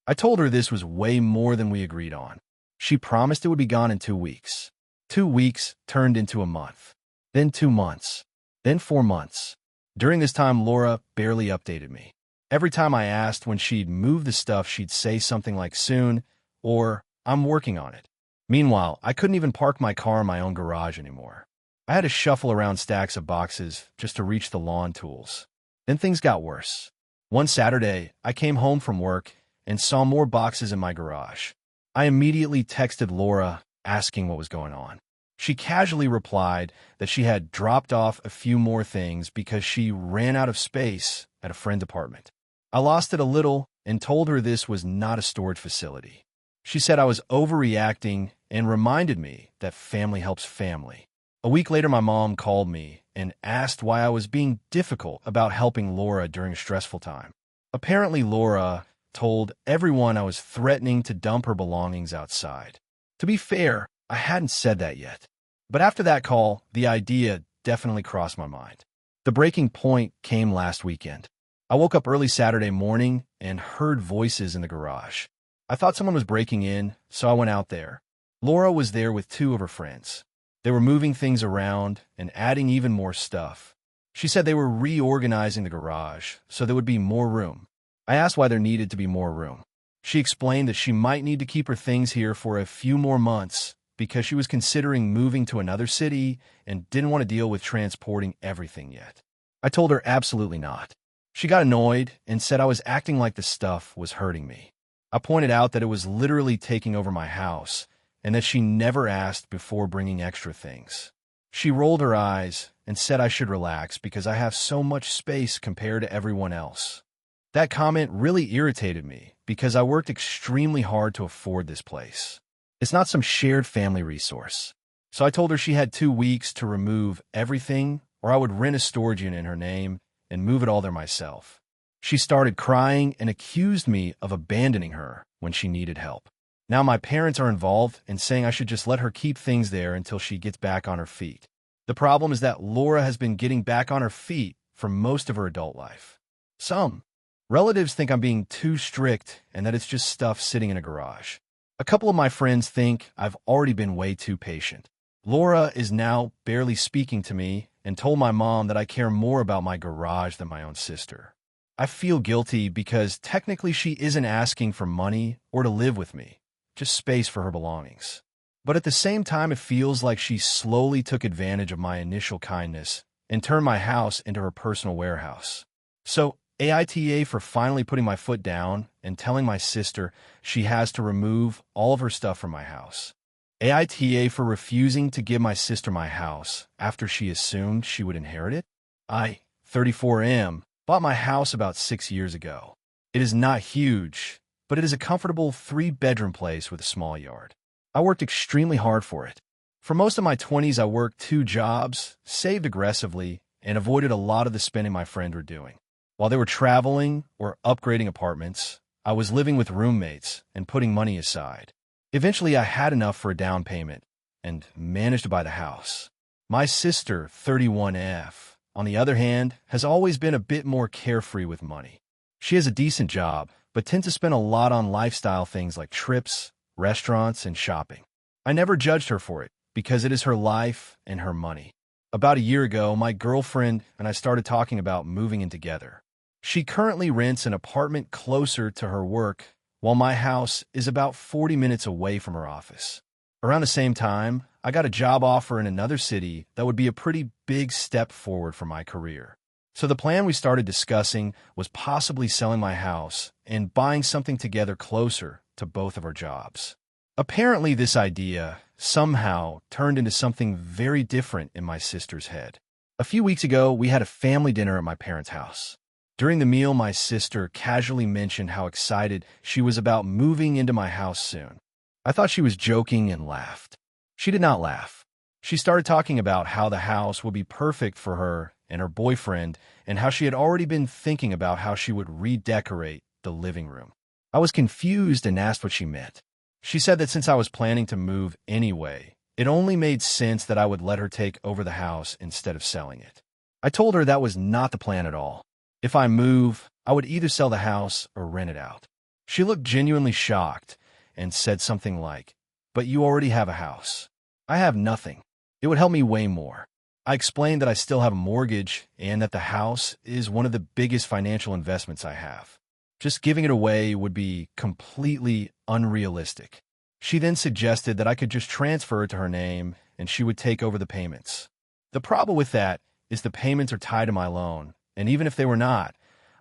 I told her this was way more than we agreed on. She promised it would be gone in 2 weeks. 2 weeks turned into a month. Then 2 months. Then 4 months. During this time, Laura barely updated me. Every time I asked when she'd move the stuff, she'd say something like soon, or I'm working on it. Meanwhile, I couldn't even park my car in my own garage anymore. I had to shuffle around stacks of boxes just to reach the lawn tools. Then things got worse. One Saturday, I came home from work and saw more boxes in my garage. I immediately texted Laura asking what was going on. She casually replied that she had dropped off a few more things because she ran out of space at a friend's apartment. I lost it a little and told her this was not a storage facility. She said I was overreacting and reminded me that family helps family. A week later, my mom called me and asked why I was being difficult about helping Laura during a stressful time. Apparently, Laura told everyone I was threatening to dump her belongings outside. To be fair, I hadn't said that yet. But after that call, the idea definitely crossed my mind. The breaking point came last weekend. I woke up early Saturday morning and heard voices in the garage. I thought someone was breaking in, so I went out there. Laura was there with two of her friends. They were moving things around and adding even more stuff. She said they were reorganizing the garage, so there would be more room. I asked why there needed to be more room. She explained that she might need to keep her things here for a few more months because she was considering moving to another city and didn't want to deal with transporting everything yet. I told her absolutely not. She got annoyed and said I was acting like the stuff was hurting me. I pointed out that it was literally taking over my house and that she never asked before bringing extra things. She rolled her eyes and said I should relax because I have so much space compared to everyone else. That comment really irritated me because I worked extremely hard to afford this place. It's not some shared family resource. So I told her she had 2 weeks to remove everything or I would rent a storage unit in her name and move it all there myself. She started crying and accused me of abandoning her when she needed help. Now my parents are involved and saying I should just let her keep things there until she gets back on her feet. The problem is that Laura has been getting back on her feet for most of her adult life. Some relatives think I'm being too strict and that it's just stuff sitting in a garage. A couple of my friends think I've already been way too patient. Laura is now barely speaking to me and told my mom that I care more about my garage than my own sister. I feel guilty because technically she isn't asking for money or to live with me, just space for her belongings. But at the same time, it feels like she slowly took advantage of my initial kindness and turned my house into her personal warehouse. So, AITA for finally putting my foot down and telling my sister she has to remove all of her stuff from my house. AITA for refusing to give my sister my house after she assumed she would inherit it. I, 34M, bought my house about 6 years ago. It is not huge, but it is a comfortable 3-bedroom place with a small yard. I worked extremely hard for it. For most of my 20s, I worked 2 jobs, saved aggressively, and avoided a lot of the spending my friends were doing. While they were traveling or upgrading apartments, I was living with roommates and putting money aside. Eventually, I had enough for a down payment and managed to buy the house. My sister, 31F, on the other hand, has always been a bit more carefree with money. She has a decent job, but tends to spend a lot on lifestyle things like trips, restaurants, and shopping. I never judged her for it because it is her life and her money. About a year ago, my girlfriend and I started talking about moving in together. She currently rents an apartment closer to her work, while my house is about 40 minutes away from her office. Around the same time, I got a job offer in another city that would be a pretty big step forward for my career. So the plan we started discussing was possibly selling my house and buying something together closer to both of our jobs. Apparently, this idea somehow turned into something very different in my sister's head. A few weeks ago, we had a family dinner at my parents' house. During the meal, my sister casually mentioned how excited she was about moving into my house soon. I thought she was joking and laughed. She did not laugh. She started talking about how the house would be perfect for her and her boyfriend and how she had already been thinking about how she would redecorate the living room. I was confused and asked what she meant. She said that since I was planning to move anyway, it only made sense that I would let her take over the house instead of selling it. I told her that was not the plan at all. If I move, I would either sell the house or rent it out. She looked genuinely shocked and said something like, "But you already have a house." I have nothing. It would help me way more. I explained that I still have a mortgage and that the house is one of the biggest financial investments I have. Just giving it away would be completely unrealistic. She then suggested that I could just transfer it to her name and she would take over the payments. The problem with that is the payments are tied to my loan, and even if they were not,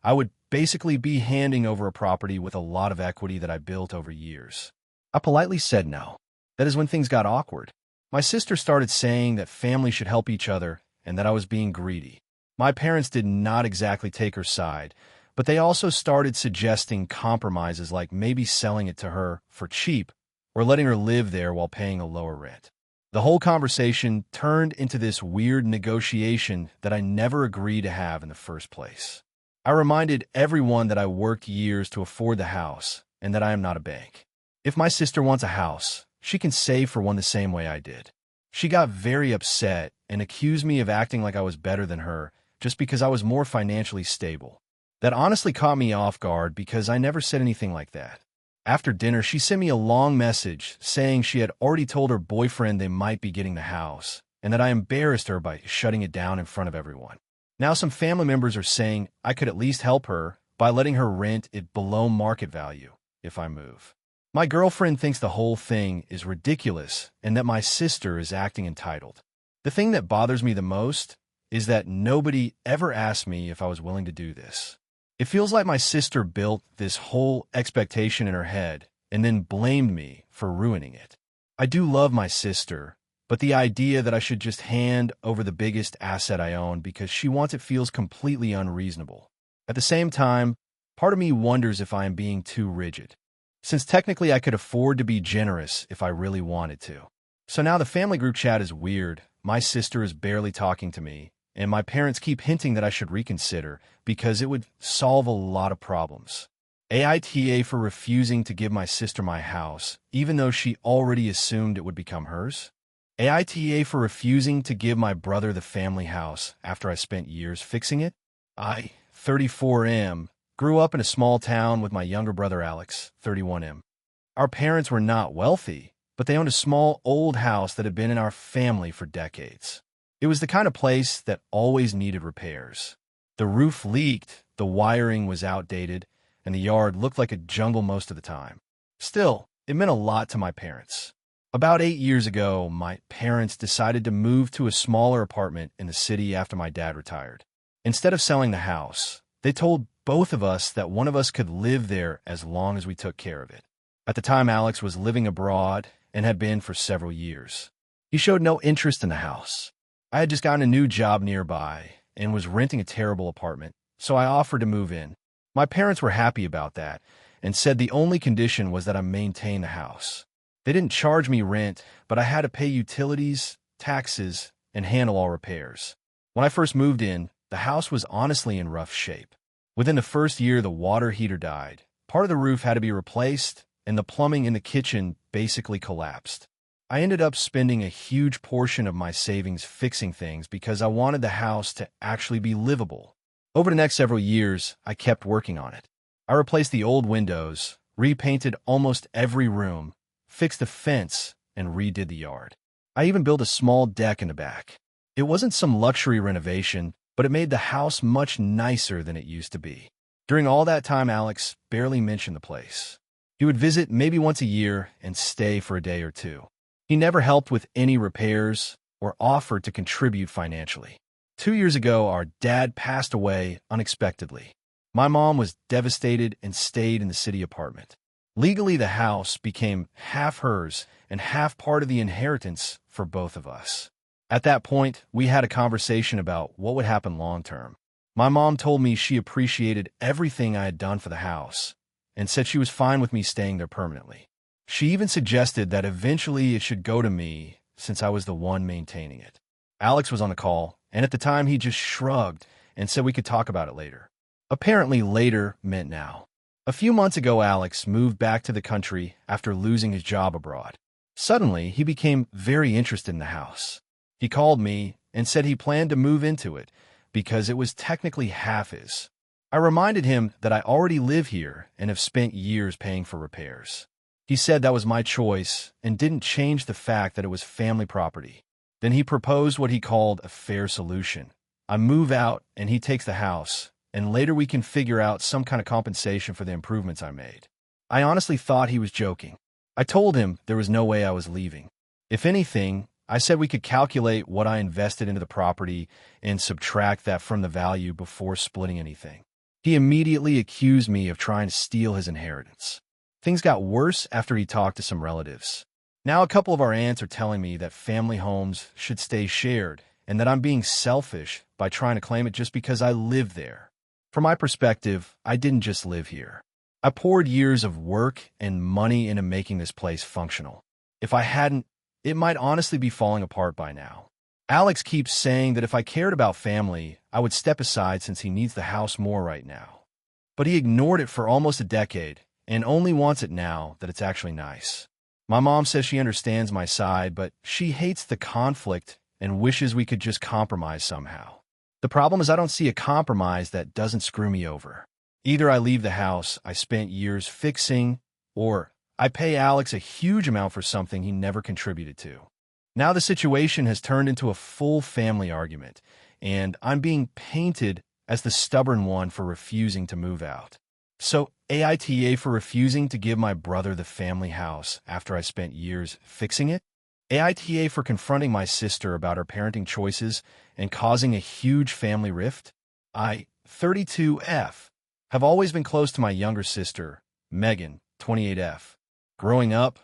I would basically be handing over a property with a lot of equity that I built over years. I politely said no. That is when things got awkward. My sister started saying that family should help each other and that I was being greedy. My parents did not exactly take her side, but they also started suggesting compromises like maybe selling it to her for cheap or letting her live there while paying a lower rent. The whole conversation turned into this weird negotiation that I never agreed to have in the first place. I reminded everyone that I worked years to afford the house and that I am not a bank. If my sister wants a house, she can save for one the same way I did. She got very upset and accused me of acting like I was better than her just because I was more financially stable. That honestly caught me off guard because I never said anything like that. After dinner, she sent me a long message saying she had already told her boyfriend they might be getting the house and that I embarrassed her by shutting it down in front of everyone. Now some family members are saying I could at least help her by letting her rent it below market value if I move. My girlfriend thinks the whole thing is ridiculous and that my sister is acting entitled. The thing that bothers me the most is that nobody ever asked me if I was willing to do this. It feels like my sister built this whole expectation in her head and then blamed me for ruining it. I do love my sister, but the idea that I should just hand over the biggest asset I own because she wants it feels completely unreasonable. At the same time, part of me wonders if I am being too rigid, since technically I could afford to be generous if I really wanted to. So now the family group chat is weird, my sister is barely talking to me, and my parents keep hinting that I should reconsider because it would solve a lot of problems. AITA for refusing to give my sister my house, even though she already assumed it would become hers. AITA for refusing to give my brother the family house after I spent years fixing it. I, 34M, grew up in a small town with my younger brother Alex, 31M. Our parents were not wealthy, but they owned a small old house that had been in our family for decades. It was the kind of place that always needed repairs. The roof leaked, the wiring was outdated, and the yard looked like a jungle most of the time. Still, it meant a lot to my parents. About 8 years ago, my parents decided to move to a smaller apartment in the city after my dad retired. Instead of selling the house, they told both of us that one of us could live there as long as we took care of it. At the time, Alex was living abroad and had been for several years. He showed no interest in the house. I had just gotten a new job nearby and was renting a terrible apartment, so I offered to move in. My parents were happy about that and said the only condition was that I maintain the house. They didn't charge me rent, but I had to pay utilities, taxes, and handle all repairs. When I first moved in, the house was honestly in rough shape. Within the first year, the water heater died. Part of the roof had to be replaced, and the plumbing in the kitchen basically collapsed. I ended up spending a huge portion of my savings fixing things because I wanted the house to actually be livable. Over the next several years, I kept working on it. I replaced the old windows, repainted almost every room, fixed the fence, and redid the yard. I even built a small deck in the back. It wasn't some luxury renovation, but it made the house much nicer than it used to be. During all that time, Alex barely mentioned the place. He would visit maybe once a year and stay for a day or two. He never helped with any repairs or offered to contribute financially. 2 years ago, our dad passed away unexpectedly. My mom was devastated and stayed in the city apartment. Legally, the house became half hers and half part of the inheritance for both of us. At that point, we had a conversation about what would happen long term. My mom told me she appreciated everything I had done for the house and said she was fine with me staying there permanently. She even suggested that eventually it should go to me since I was the one maintaining it. Alex was on the call, and at the time he just shrugged and said we could talk about it later. Apparently later meant now. A few months ago, Alex moved back to the country after losing his job abroad. Suddenly, he became very interested in the house. He called me and said he planned to move into it because it was technically half his. I reminded him that I already live here and have spent years paying for repairs. He said that was my choice and didn't change the fact that it was family property. Then he proposed what he called a fair solution. I move out and he takes the house, and later we can figure out some kind of compensation for the improvements I made. I honestly thought he was joking. I told him there was no way I was leaving. If anything, I said we could calculate what I invested into the property and subtract that from the value before splitting anything. He immediately accused me of trying to steal his inheritance. Things got worse after he talked to some relatives. Now a couple of our aunts are telling me that family homes should stay shared and that I'm being selfish by trying to claim it just because I live there. From my perspective, I didn't just live here. I poured years of work and money into making this place functional. If I hadn't, it might honestly be falling apart by now. Alex keeps saying that if I cared about family, I would step aside since he needs the house more right now. But he ignored it for almost a decade and only wants it now that it's actually nice. My mom says she understands my side, but she hates the conflict and wishes we could just compromise somehow. The problem is I don't see a compromise that doesn't screw me over. Either I leave the house I spent years fixing, or I pay Alex a huge amount for something he never contributed to. Now the situation has turned into a full family argument, and I'm being painted as the stubborn one for refusing to move out. So AITA for refusing to give my brother the family house after I spent years fixing it? AITA for confronting my sister about her parenting choices and causing a huge family rift? I, 32F, have always been close to my younger sister, Megan, 28F. Growing up,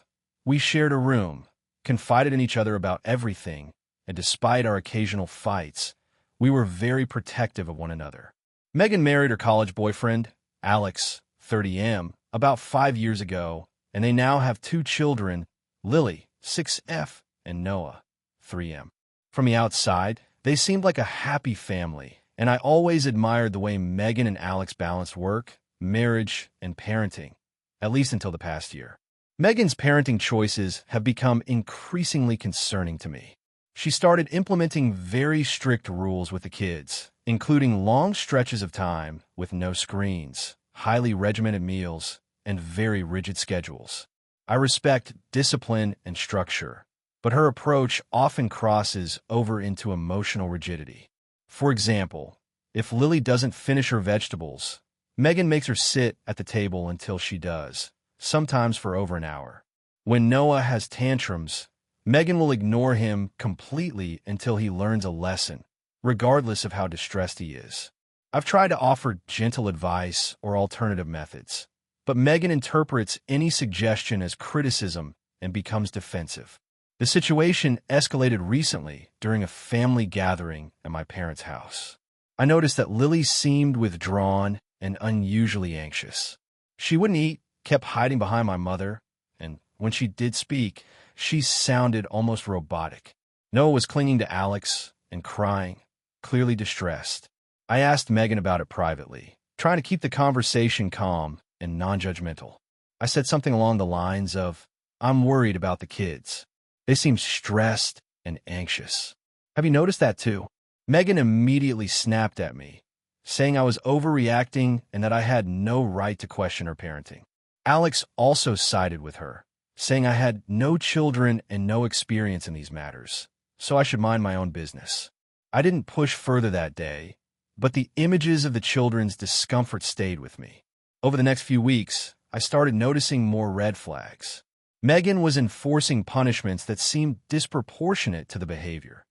we shared a room, confided in each other about everything, and despite our occasional fights, we were very protective of one another. Megan married her college boyfriend, Alex, 30M, about 5 years ago, and they now have 2 children, Lily, 6F, and Noah, 3M. From the outside, they seemed like a happy family, and I always admired the way Megan and Alex balanced work, marriage, and parenting, at least until the past year. Megan's parenting choices have become increasingly concerning to me. She started implementing very strict rules with the kids, including long stretches of time with no screens, highly regimented meals, and very rigid schedules. I respect discipline and structure, but her approach often crosses over into emotional rigidity. For example, if Lily doesn't finish her vegetables, Megan makes her sit at the table until she does, sometimes for over an hour. When Noah has tantrums, Megan will ignore him completely until he learns a lesson, regardless of how distressed he is. I've tried to offer gentle advice or alternative methods, but Megan interprets any suggestion as criticism and becomes defensive. The situation escalated recently during a family gathering at my parents' house. I noticed that Lily seemed withdrawn and unusually anxious. She wouldn't eat, kept hiding behind my mother, and when she did speak, she sounded almost robotic. Noah was clinging to Alex and crying, clearly distressed. I asked Megan about it privately, trying to keep the conversation calm and non-judgmental. I said something along the lines of, "I'm worried about the kids. They seem stressed and anxious. Have you noticed that too?" Megan immediately snapped at me, saying I was overreacting and that I had no right to question her parenting. Alex also sided with her, saying I had no children and no experience in these matters, so I should mind my own business. I didn't push further that day, but the images of the children's discomfort stayed with me. Over the next few weeks, I started noticing more red flags. Megan was enforcing punishments that seemed disproportionate to the behavior,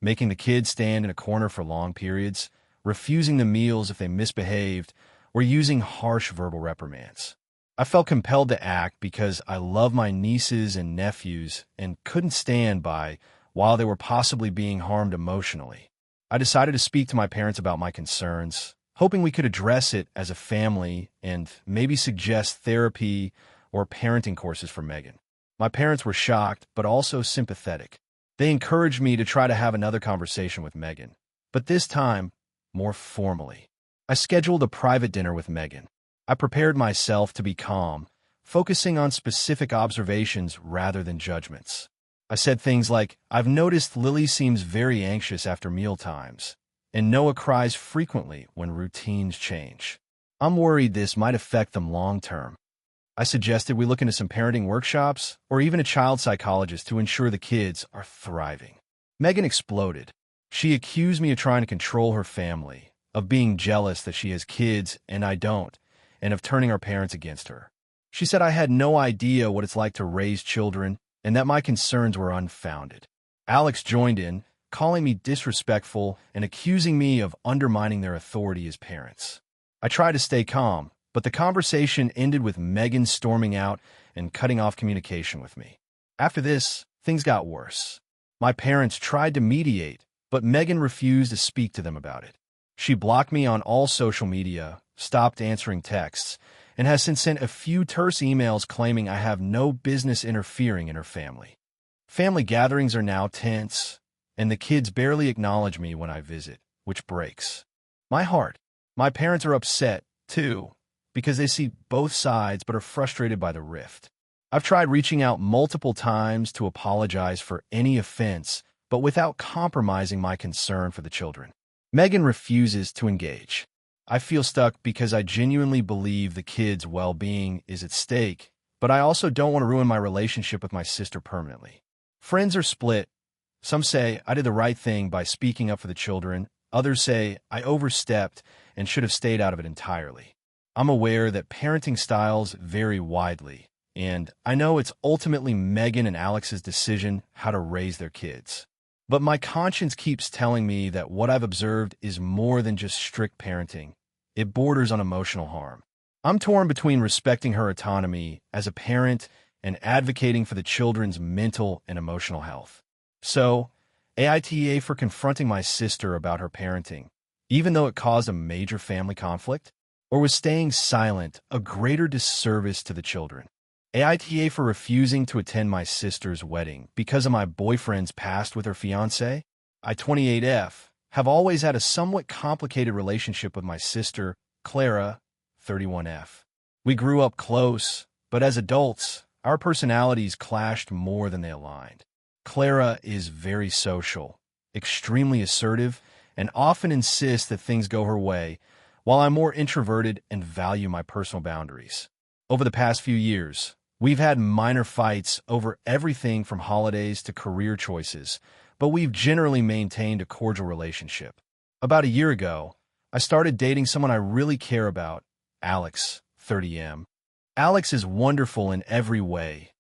making the kids stand in a corner for long periods, refusing the meals if they misbehaved, or using harsh verbal reprimands. I felt compelled to act because I love my nieces and nephews and couldn't stand by while they were possibly being harmed emotionally. I decided to speak to my parents about my concerns, hoping we could address it as a family and maybe suggest therapy or parenting courses for Megan. My parents were shocked, but also sympathetic. They encouraged me to try to have another conversation with Megan, but this time, more formally. I scheduled a private dinner with Megan. I prepared myself to be calm, focusing on specific observations rather than judgments. I said things like, "I've noticed Lily seems very anxious after meal times, and Noah cries frequently when routines change. I'm worried this might affect them long term." I suggested we look into some parenting workshops or even a child psychologist to ensure the kids are thriving. Megan exploded. She accused me of trying to control her family, of being jealous that she has kids and I don't, and of turning our parents against her. She said I had no idea what it's like to raise children and that my concerns were unfounded. Alex joined in, calling me disrespectful and accusing me of undermining their authority as parents. I tried to stay calm, but the conversation ended with Megan storming out and cutting off communication with me. After this, things got worse. My parents tried to mediate, but Megan refused to speak to them about it. She blocked me on all social media, stopped answering texts, and has since sent a few terse emails claiming I have no business interfering in her family. Family gatherings are now tense, and the kids barely acknowledge me when I visit, which breaks my heart. My parents are upset, too, because they see both sides but are frustrated by the rift. I've tried reaching out multiple times to apologize for any offense, but without compromising my concern for the children. Megan refuses to engage. I feel stuck because I genuinely believe the kids' well-being is at stake, but I also don't want to ruin my relationship with my sister permanently. Friends are split. Some say I did the right thing by speaking up for the children. Others say I overstepped and should have stayed out of it entirely. I'm aware that parenting styles vary widely, and I know it's ultimately Megan and Alex's decision how to raise their kids. But my conscience keeps telling me that what I've observed is more than just strict parenting. It borders on emotional harm. I'm torn between respecting her autonomy as a parent and advocating for the children's mental and emotional health. So, AITA for confronting my sister about her parenting, even though it caused a major family conflict? Or was staying silent a greater disservice to the children? AITA for refusing to attend my sister's wedding because of my boyfriend's past with her fiancé? I, 28F, have always had a somewhat complicated relationship with my sister, Clara, 31F. We grew up close, but as adults, our personalities clashed more than they aligned. Clara is very social, extremely assertive, and often insists that things go her way, while I'm more introverted and value my personal boundaries. Over the past few years, we've had minor fights over everything from holidays to career choices, but we've generally maintained a cordial relationship. About a year ago, I started dating someone I really care about, Alex, 30M. Alex is wonderful in every way,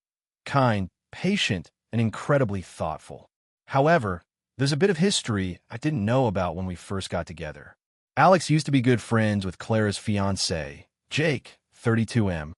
kind, patient, and incredibly thoughtful. However, there's a bit of history I didn't know about when we first got together. Alex used to be good friends with Clara's fiancé, Jake, 32M.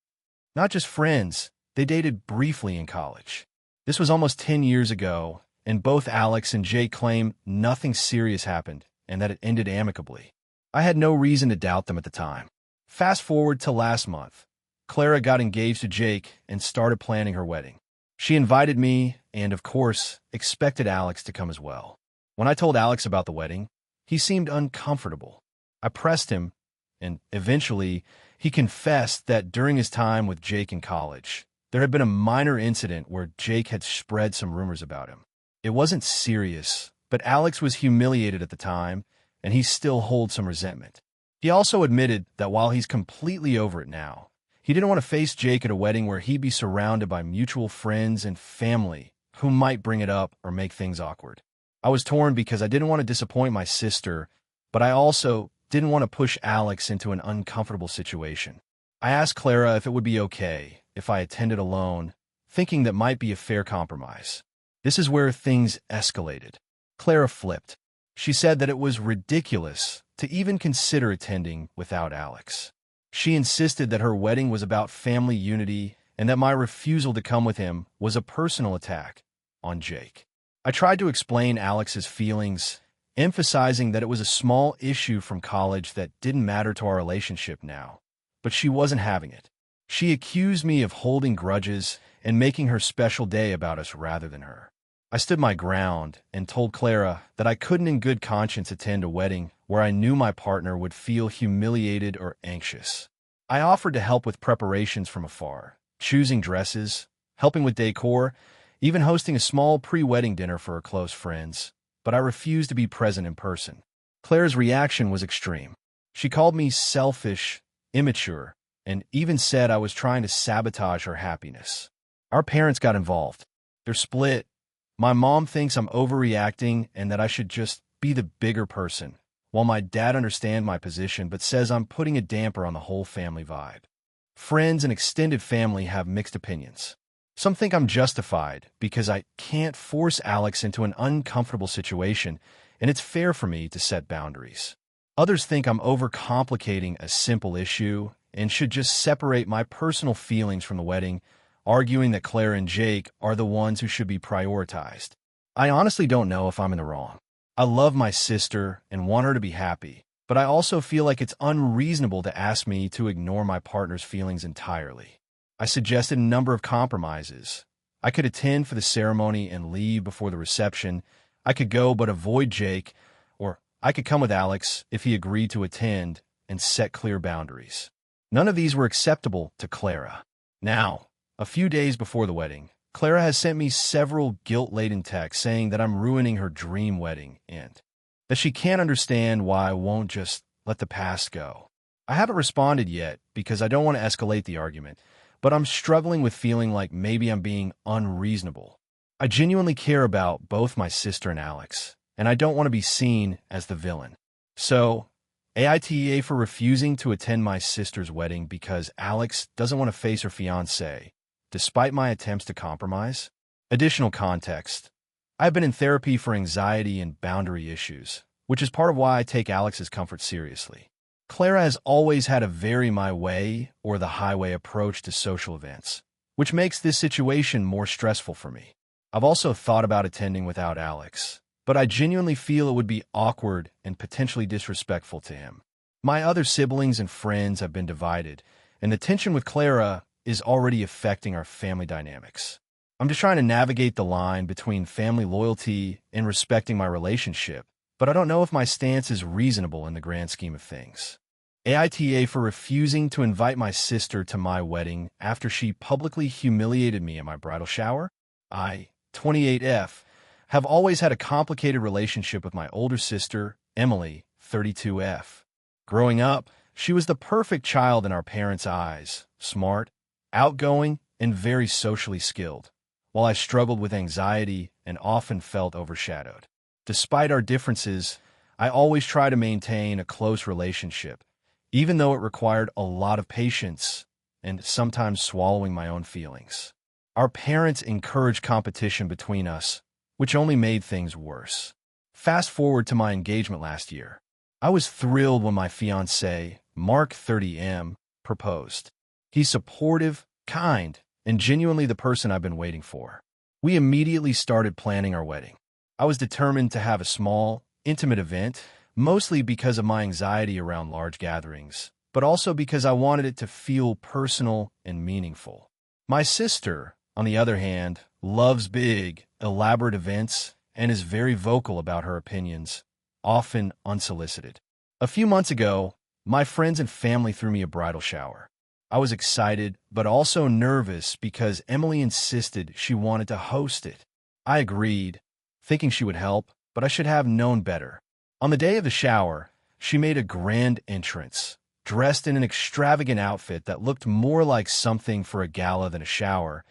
Not just friends, they dated briefly in college. This was almost 10 years ago, and both Alex and Jake claim nothing serious happened and that it ended amicably. I had no reason to doubt them at the time. Fast forward to last month. Clara got engaged to Jake and started planning her wedding. She invited me and, of course, expected Alex to come as well. When I told Alex about the wedding, he seemed uncomfortable. I pressed him, and eventually, he confessed that during his time with Jake in college, there had been a minor incident where Jake had spread some rumors about him. It wasn't serious, but Alex was humiliated at the time, and he still holds some resentment. He also admitted that while he's completely over it now, he didn't want to face Jake at a wedding where he'd be surrounded by mutual friends and family who might bring it up or make things awkward. I was torn because I didn't want to disappoint my sister, but I also didn't want to push Alex into an uncomfortable situation. I asked Clara if it would be okay if I attended alone, thinking that might be a fair compromise. This is where things escalated. Clara flipped. She said that it was ridiculous to even consider attending without Alex. She insisted that her wedding was about family unity and that my refusal to come with him was a personal attack on Jake. I tried to explain Alex's feelings, emphasizing that it was a small issue from college that didn't matter to our relationship now, but she wasn't having it. She accused me of holding grudges and making her special day about us rather than her. I stood my ground and told Clara that I couldn't in good conscience attend a wedding where I knew my partner would feel humiliated or anxious. I offered to help with preparations from afar, choosing dresses, helping with decor, even hosting a small pre-wedding dinner for her close friends, but I refused to be present in person. Clara's reaction was extreme. She called me selfish, immature, and even said I was trying to sabotage her happiness. Our parents got involved. They're split. My mom thinks I'm overreacting and that I should just be the bigger person, while my dad understands my position but says I'm putting a damper on the whole family vibe. Friends and extended family have mixed opinions. Some think I'm justified because I can't force Alex into an uncomfortable situation, and it's fair for me to set boundaries. Others think I'm overcomplicating a simple issue and should just separate my personal feelings from the wedding, arguing that Clara and Jake are the ones who should be prioritized. I honestly don't know if I'm in the wrong. I love my sister and want her to be happy, but I also feel like it's unreasonable to ask me to ignore my partner's feelings entirely. I suggested a number of compromises. I could attend for the ceremony and leave before the reception. I could go but avoid Jake, or I could come with Alex if he agreed to attend and set clear boundaries. None of these were acceptable to Clara. Now, a few days before the wedding, Clara has sent me several guilt-laden texts saying that I'm ruining her dream wedding and that she can't understand why I won't just let the past go. I haven't responded yet because I don't want to escalate the argument, but I'm struggling with feeling like maybe I'm being unreasonable. I genuinely care about both my sister and Alex, and I don't want to be seen as the villain. So, AITA for refusing to attend my sister's wedding because Alex doesn't want to face her fiancé, despite my attempts to compromise. Additional context. I've been in therapy for anxiety and boundary issues, which is part of why I take Alex's comfort seriously. Clara has always had a very my way or the highway approach to social events, which makes this situation more stressful for me. I've also thought about attending without Alex, but I genuinely feel it would be awkward and potentially disrespectful to him. My other siblings and friends have been divided, and the tension with Clara is already affecting our family dynamics. I'm just trying to navigate the line between family loyalty and respecting my relationship, but I don't know if my stance is reasonable in the grand scheme of things. AITA for refusing to invite my sister to my wedding after she publicly humiliated me at my bridal shower. I, 28F, have always had a complicated relationship with my older sister, Emily, 32F. Growing up, she was the perfect child in our parents' eyes, smart, outgoing, and very socially skilled, while I struggled with anxiety and often felt overshadowed. Despite our differences, I always try to maintain a close relationship, even though it required a lot of patience and sometimes swallowing my own feelings. Our parents encouraged competition between us, which only made things worse. Fast forward to my engagement last year. I was thrilled when my fiancé, Mark 30M, proposed. He's supportive, kind, and genuinely the person I've been waiting for. We immediately started planning our wedding. I was determined to have a small, intimate event, mostly because of my anxiety around large gatherings, but also because I wanted it to feel personal and meaningful. My sister, on the other hand, loves big, elaborate events and is very vocal about her opinions, often unsolicited. A few months ago, my friends and family threw me a bridal shower. I was excited, but also nervous because Emily insisted she wanted to host it. I agreed, thinking she would help, but I should have known better. On the day of the shower, she made a grand entrance, dressed in an extravagant outfit that looked more like something for a gala than a shower,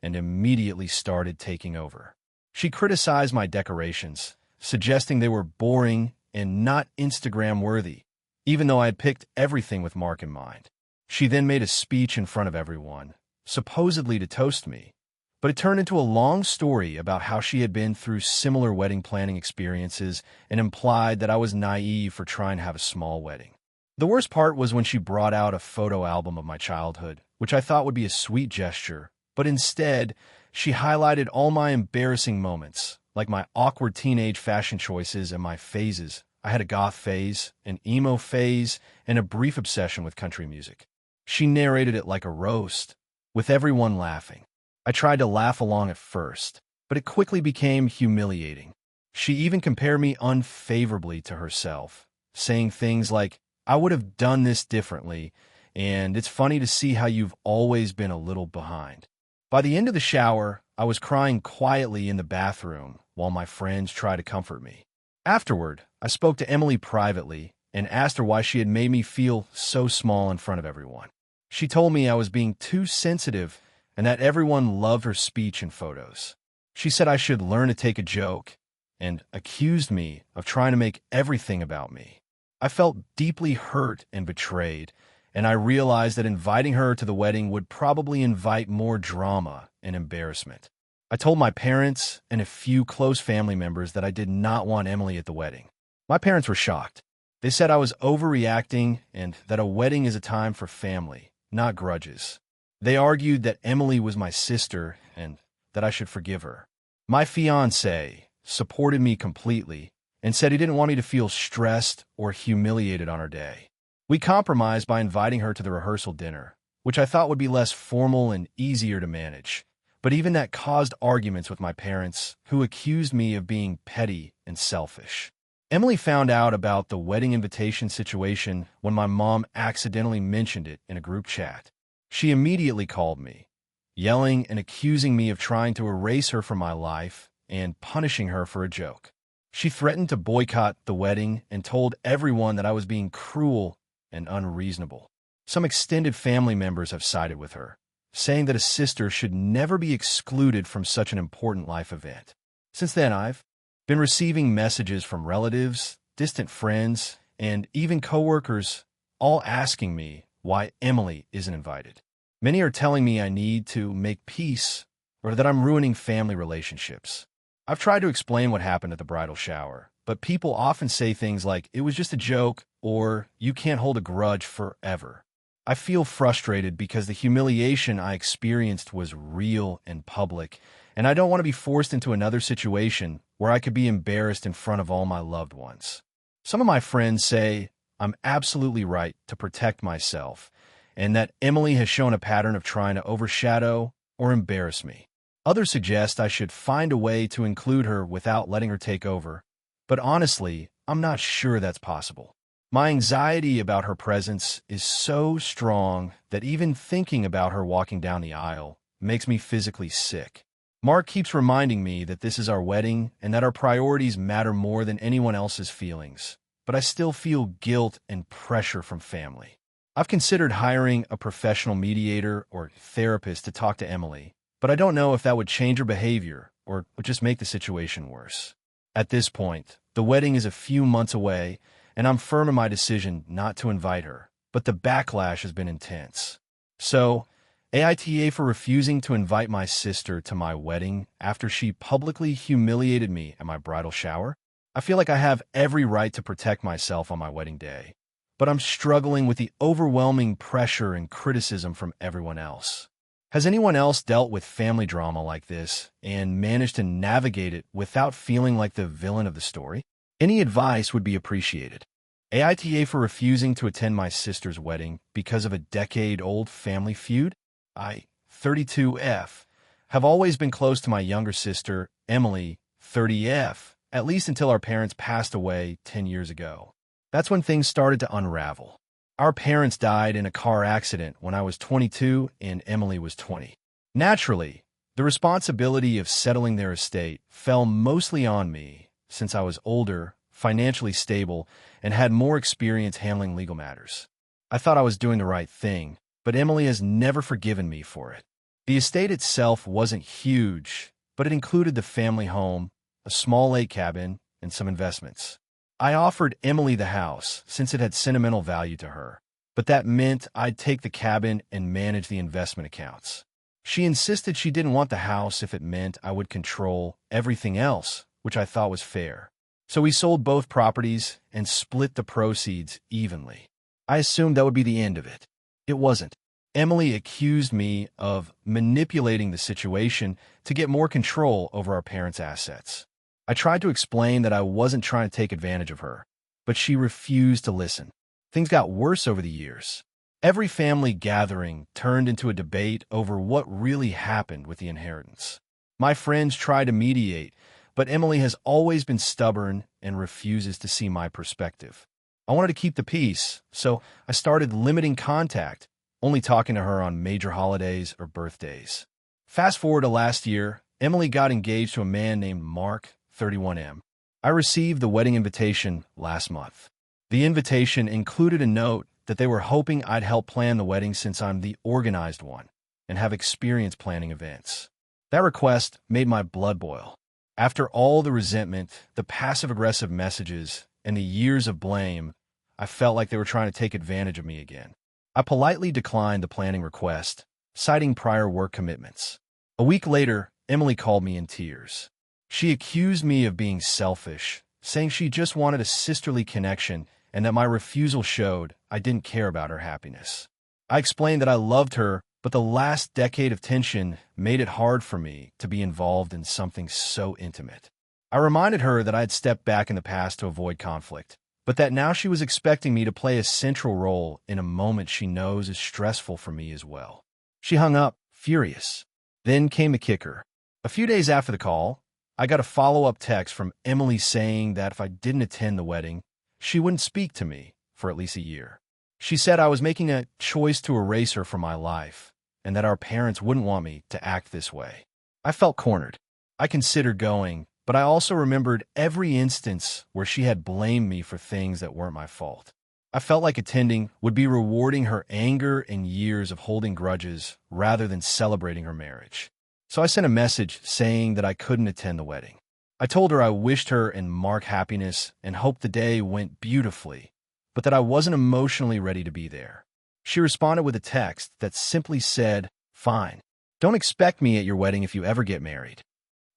and immediately started taking over. She criticized my decorations, suggesting they were boring and not Instagram-worthy, even though I had picked everything with Mark in mind. She then made a speech in front of everyone, supposedly to toast me, but it turned into a long story about how she had been through similar wedding planning experiences and implied that I was naive for trying to have a small wedding. The worst part was when she brought out a photo album of my childhood, which I thought would be a sweet gesture, but instead, she highlighted all my embarrassing moments, like my awkward teenage fashion choices and my phases. I had a goth phase, an emo phase, and a brief obsession with country music. She narrated it like a roast, with everyone laughing. I tried to laugh along at first, but it quickly became humiliating. She even compared me unfavorably to herself, saying things like, "I would have done this differently, and it's funny to see how you've always been a little behind." By the end of the shower, I was crying quietly in the bathroom while my friends tried to comfort me. Afterward, I spoke to Emily privately and asked her why she had made me feel so small in front of everyone. She told me I was being too sensitive and that everyone loved her speech and photos. She said I should learn to take a joke and accused me of trying to make everything about me. I felt deeply hurt and betrayed, and I realized that inviting her to the wedding would probably invite more drama and embarrassment. I told my parents and a few close family members that I did not want Emily at the wedding. My parents were shocked. They said I was overreacting and that a wedding is a time for family, not grudges. They argued that Emily was my sister and that I should forgive her. My fiancé supported me completely and said he didn't want me to feel stressed or humiliated on our day. We compromised by inviting her to the rehearsal dinner, which I thought would be less formal and easier to manage. But even that caused arguments with my parents, who accused me of being petty and selfish. Emily found out about the wedding invitation situation when my mom accidentally mentioned it in a group chat. She immediately called me, yelling and accusing me of trying to erase her from my life and punishing her for a joke. She threatened to boycott the wedding and told everyone that I was being cruel and unreasonable. Some extended family members have sided with her, saying that a sister should never be excluded from such an important life event. Since then, I've been receiving messages from relatives, distant friends, and even coworkers, all asking me why Emily isn't invited. Many are telling me I need to make peace or that I'm ruining family relationships. I've tried to explain what happened at the bridal shower, but people often say things like, "It was just a joke," or "You can't hold a grudge forever." I feel frustrated because the humiliation I experienced was real and public, and I don't want to be forced into another situation where I could be embarrassed in front of all my loved ones. Some of my friends say I'm absolutely right to protect myself, and that Emily has shown a pattern of trying to overshadow or embarrass me. Others suggest I should find a way to include her without letting her take over, but honestly, I'm not sure that's possible. My anxiety about her presence is so strong that even thinking about her walking down the aisle makes me physically sick. Mark keeps reminding me that this is our wedding and that our priorities matter more than anyone else's feelings, but I still feel guilt and pressure from family. I've considered hiring a professional mediator or therapist to talk to Emily, but I don't know if that would change her behavior or would just make the situation worse. At this point, the wedding is a few months away, and I'm firm in my decision not to invite her, but the backlash has been intense. So, AITA for refusing to invite my sister to my wedding after she publicly humiliated me at my bridal shower. I feel like I have every right to protect myself on my wedding day, but I'm struggling with the overwhelming pressure and criticism from everyone else. Has anyone else dealt with family drama like this and managed to navigate it without feeling like the villain of the story? Any advice would be appreciated. AITA for refusing to attend my sister's wedding because of a decade-old family feud. I, 32F, have always been close to my younger sister, Emily, 30F, at least until our parents passed away 10 years ago. That's when things started to unravel. Our parents died in a car accident when I was 22 and Emily was 20. Naturally, the responsibility of settling their estate fell mostly on me since I was older, financially stable, and had more experience handling legal matters. I thought I was doing the right thing, but Emily has never forgiven me for it. The estate itself wasn't huge, but it included the family home, a small lake cabin, and some investments. I offered Emily the house since it had sentimental value to her, but that meant I'd take the cabin and manage the investment accounts. She insisted she didn't want the house if it meant I would control everything else, which I thought was fair. So we sold both properties and split the proceeds evenly. I assumed that would be the end of it. It wasn't. Emily accused me of manipulating the situation to get more control over our parents' assets. I tried to explain that I wasn't trying to take advantage of her, but she refused to listen. Things got worse over the years. Every family gathering turned into a debate over what really happened with the inheritance. My friends tried to mediate, but Emily has always been stubborn and refuses to see my perspective. I wanted to keep the peace, so I started limiting contact, only talking to her on major holidays or birthdays. Fast forward to last year, Emily got engaged to a man named Mark, 31M. I received the wedding invitation last month. The invitation included a note that they were hoping I'd help plan the wedding since I'm the organized one and have experience planning events. That request made my blood boil. After all the resentment, the passive-aggressive messages, and the years of blame, I felt like they were trying to take advantage of me again. I politely declined the planning request, citing prior work commitments. A week later, Emily called me in tears. She accused me of being selfish, saying she just wanted a sisterly connection and that my refusal showed I didn't care about her happiness. I explained that I loved her, but the last decade of tension made it hard for me to be involved in something so intimate. I reminded her that I had stepped back in the past to avoid conflict, but that now she was expecting me to play a central role in a moment she knows is stressful for me as well. She hung up, furious. Then came the kicker. A few days after the call, I got a follow-up text from Emily saying that if I didn't attend the wedding, she wouldn't speak to me for at least a year. She said I was making a choice to erase her from my life, and that our parents wouldn't want me to act this way. I felt cornered. I considered going, but I also remembered every instance where she had blamed me for things that weren't my fault. I felt like attending would be rewarding her anger and years of holding grudges rather than celebrating her marriage. So I sent a message saying that I couldn't attend the wedding. I told her I wished her and Mark happiness and hoped the day went beautifully, but that I wasn't emotionally ready to be there. She responded with a text that simply said, "Fine. Don't expect me at your wedding if you ever get married."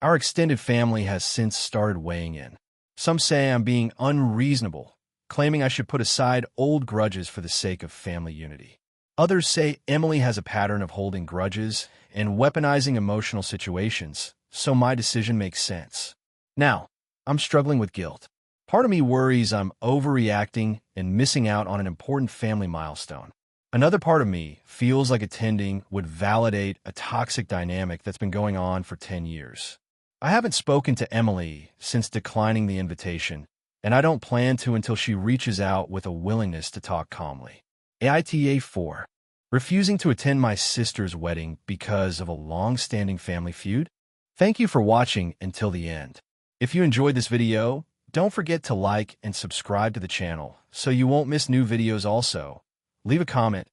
Our extended family has since started weighing in. Some say I'm being unreasonable, claiming I should put aside old grudges for the sake of family unity. Others say Emily has a pattern of holding grudges and weaponizing emotional situations, so my decision makes sense. Now, I'm struggling with guilt. Part of me worries I'm overreacting and missing out on an important family milestone. Another part of me feels like attending would validate a toxic dynamic that's been going on for 10 years. I haven't spoken to Emily since declining the invitation, and I don't plan to until she reaches out with a willingness to talk calmly. AITA 4. Refusing to attend my sister's wedding because of a long-standing family feud? Thank you for watching until the end. If you enjoyed this video, don't forget to like and subscribe to the channel so you won't miss new videos also. Leave a comment.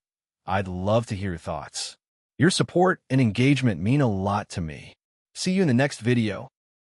I'd love to hear your thoughts. Your support and engagement mean a lot to me. See you in the next video.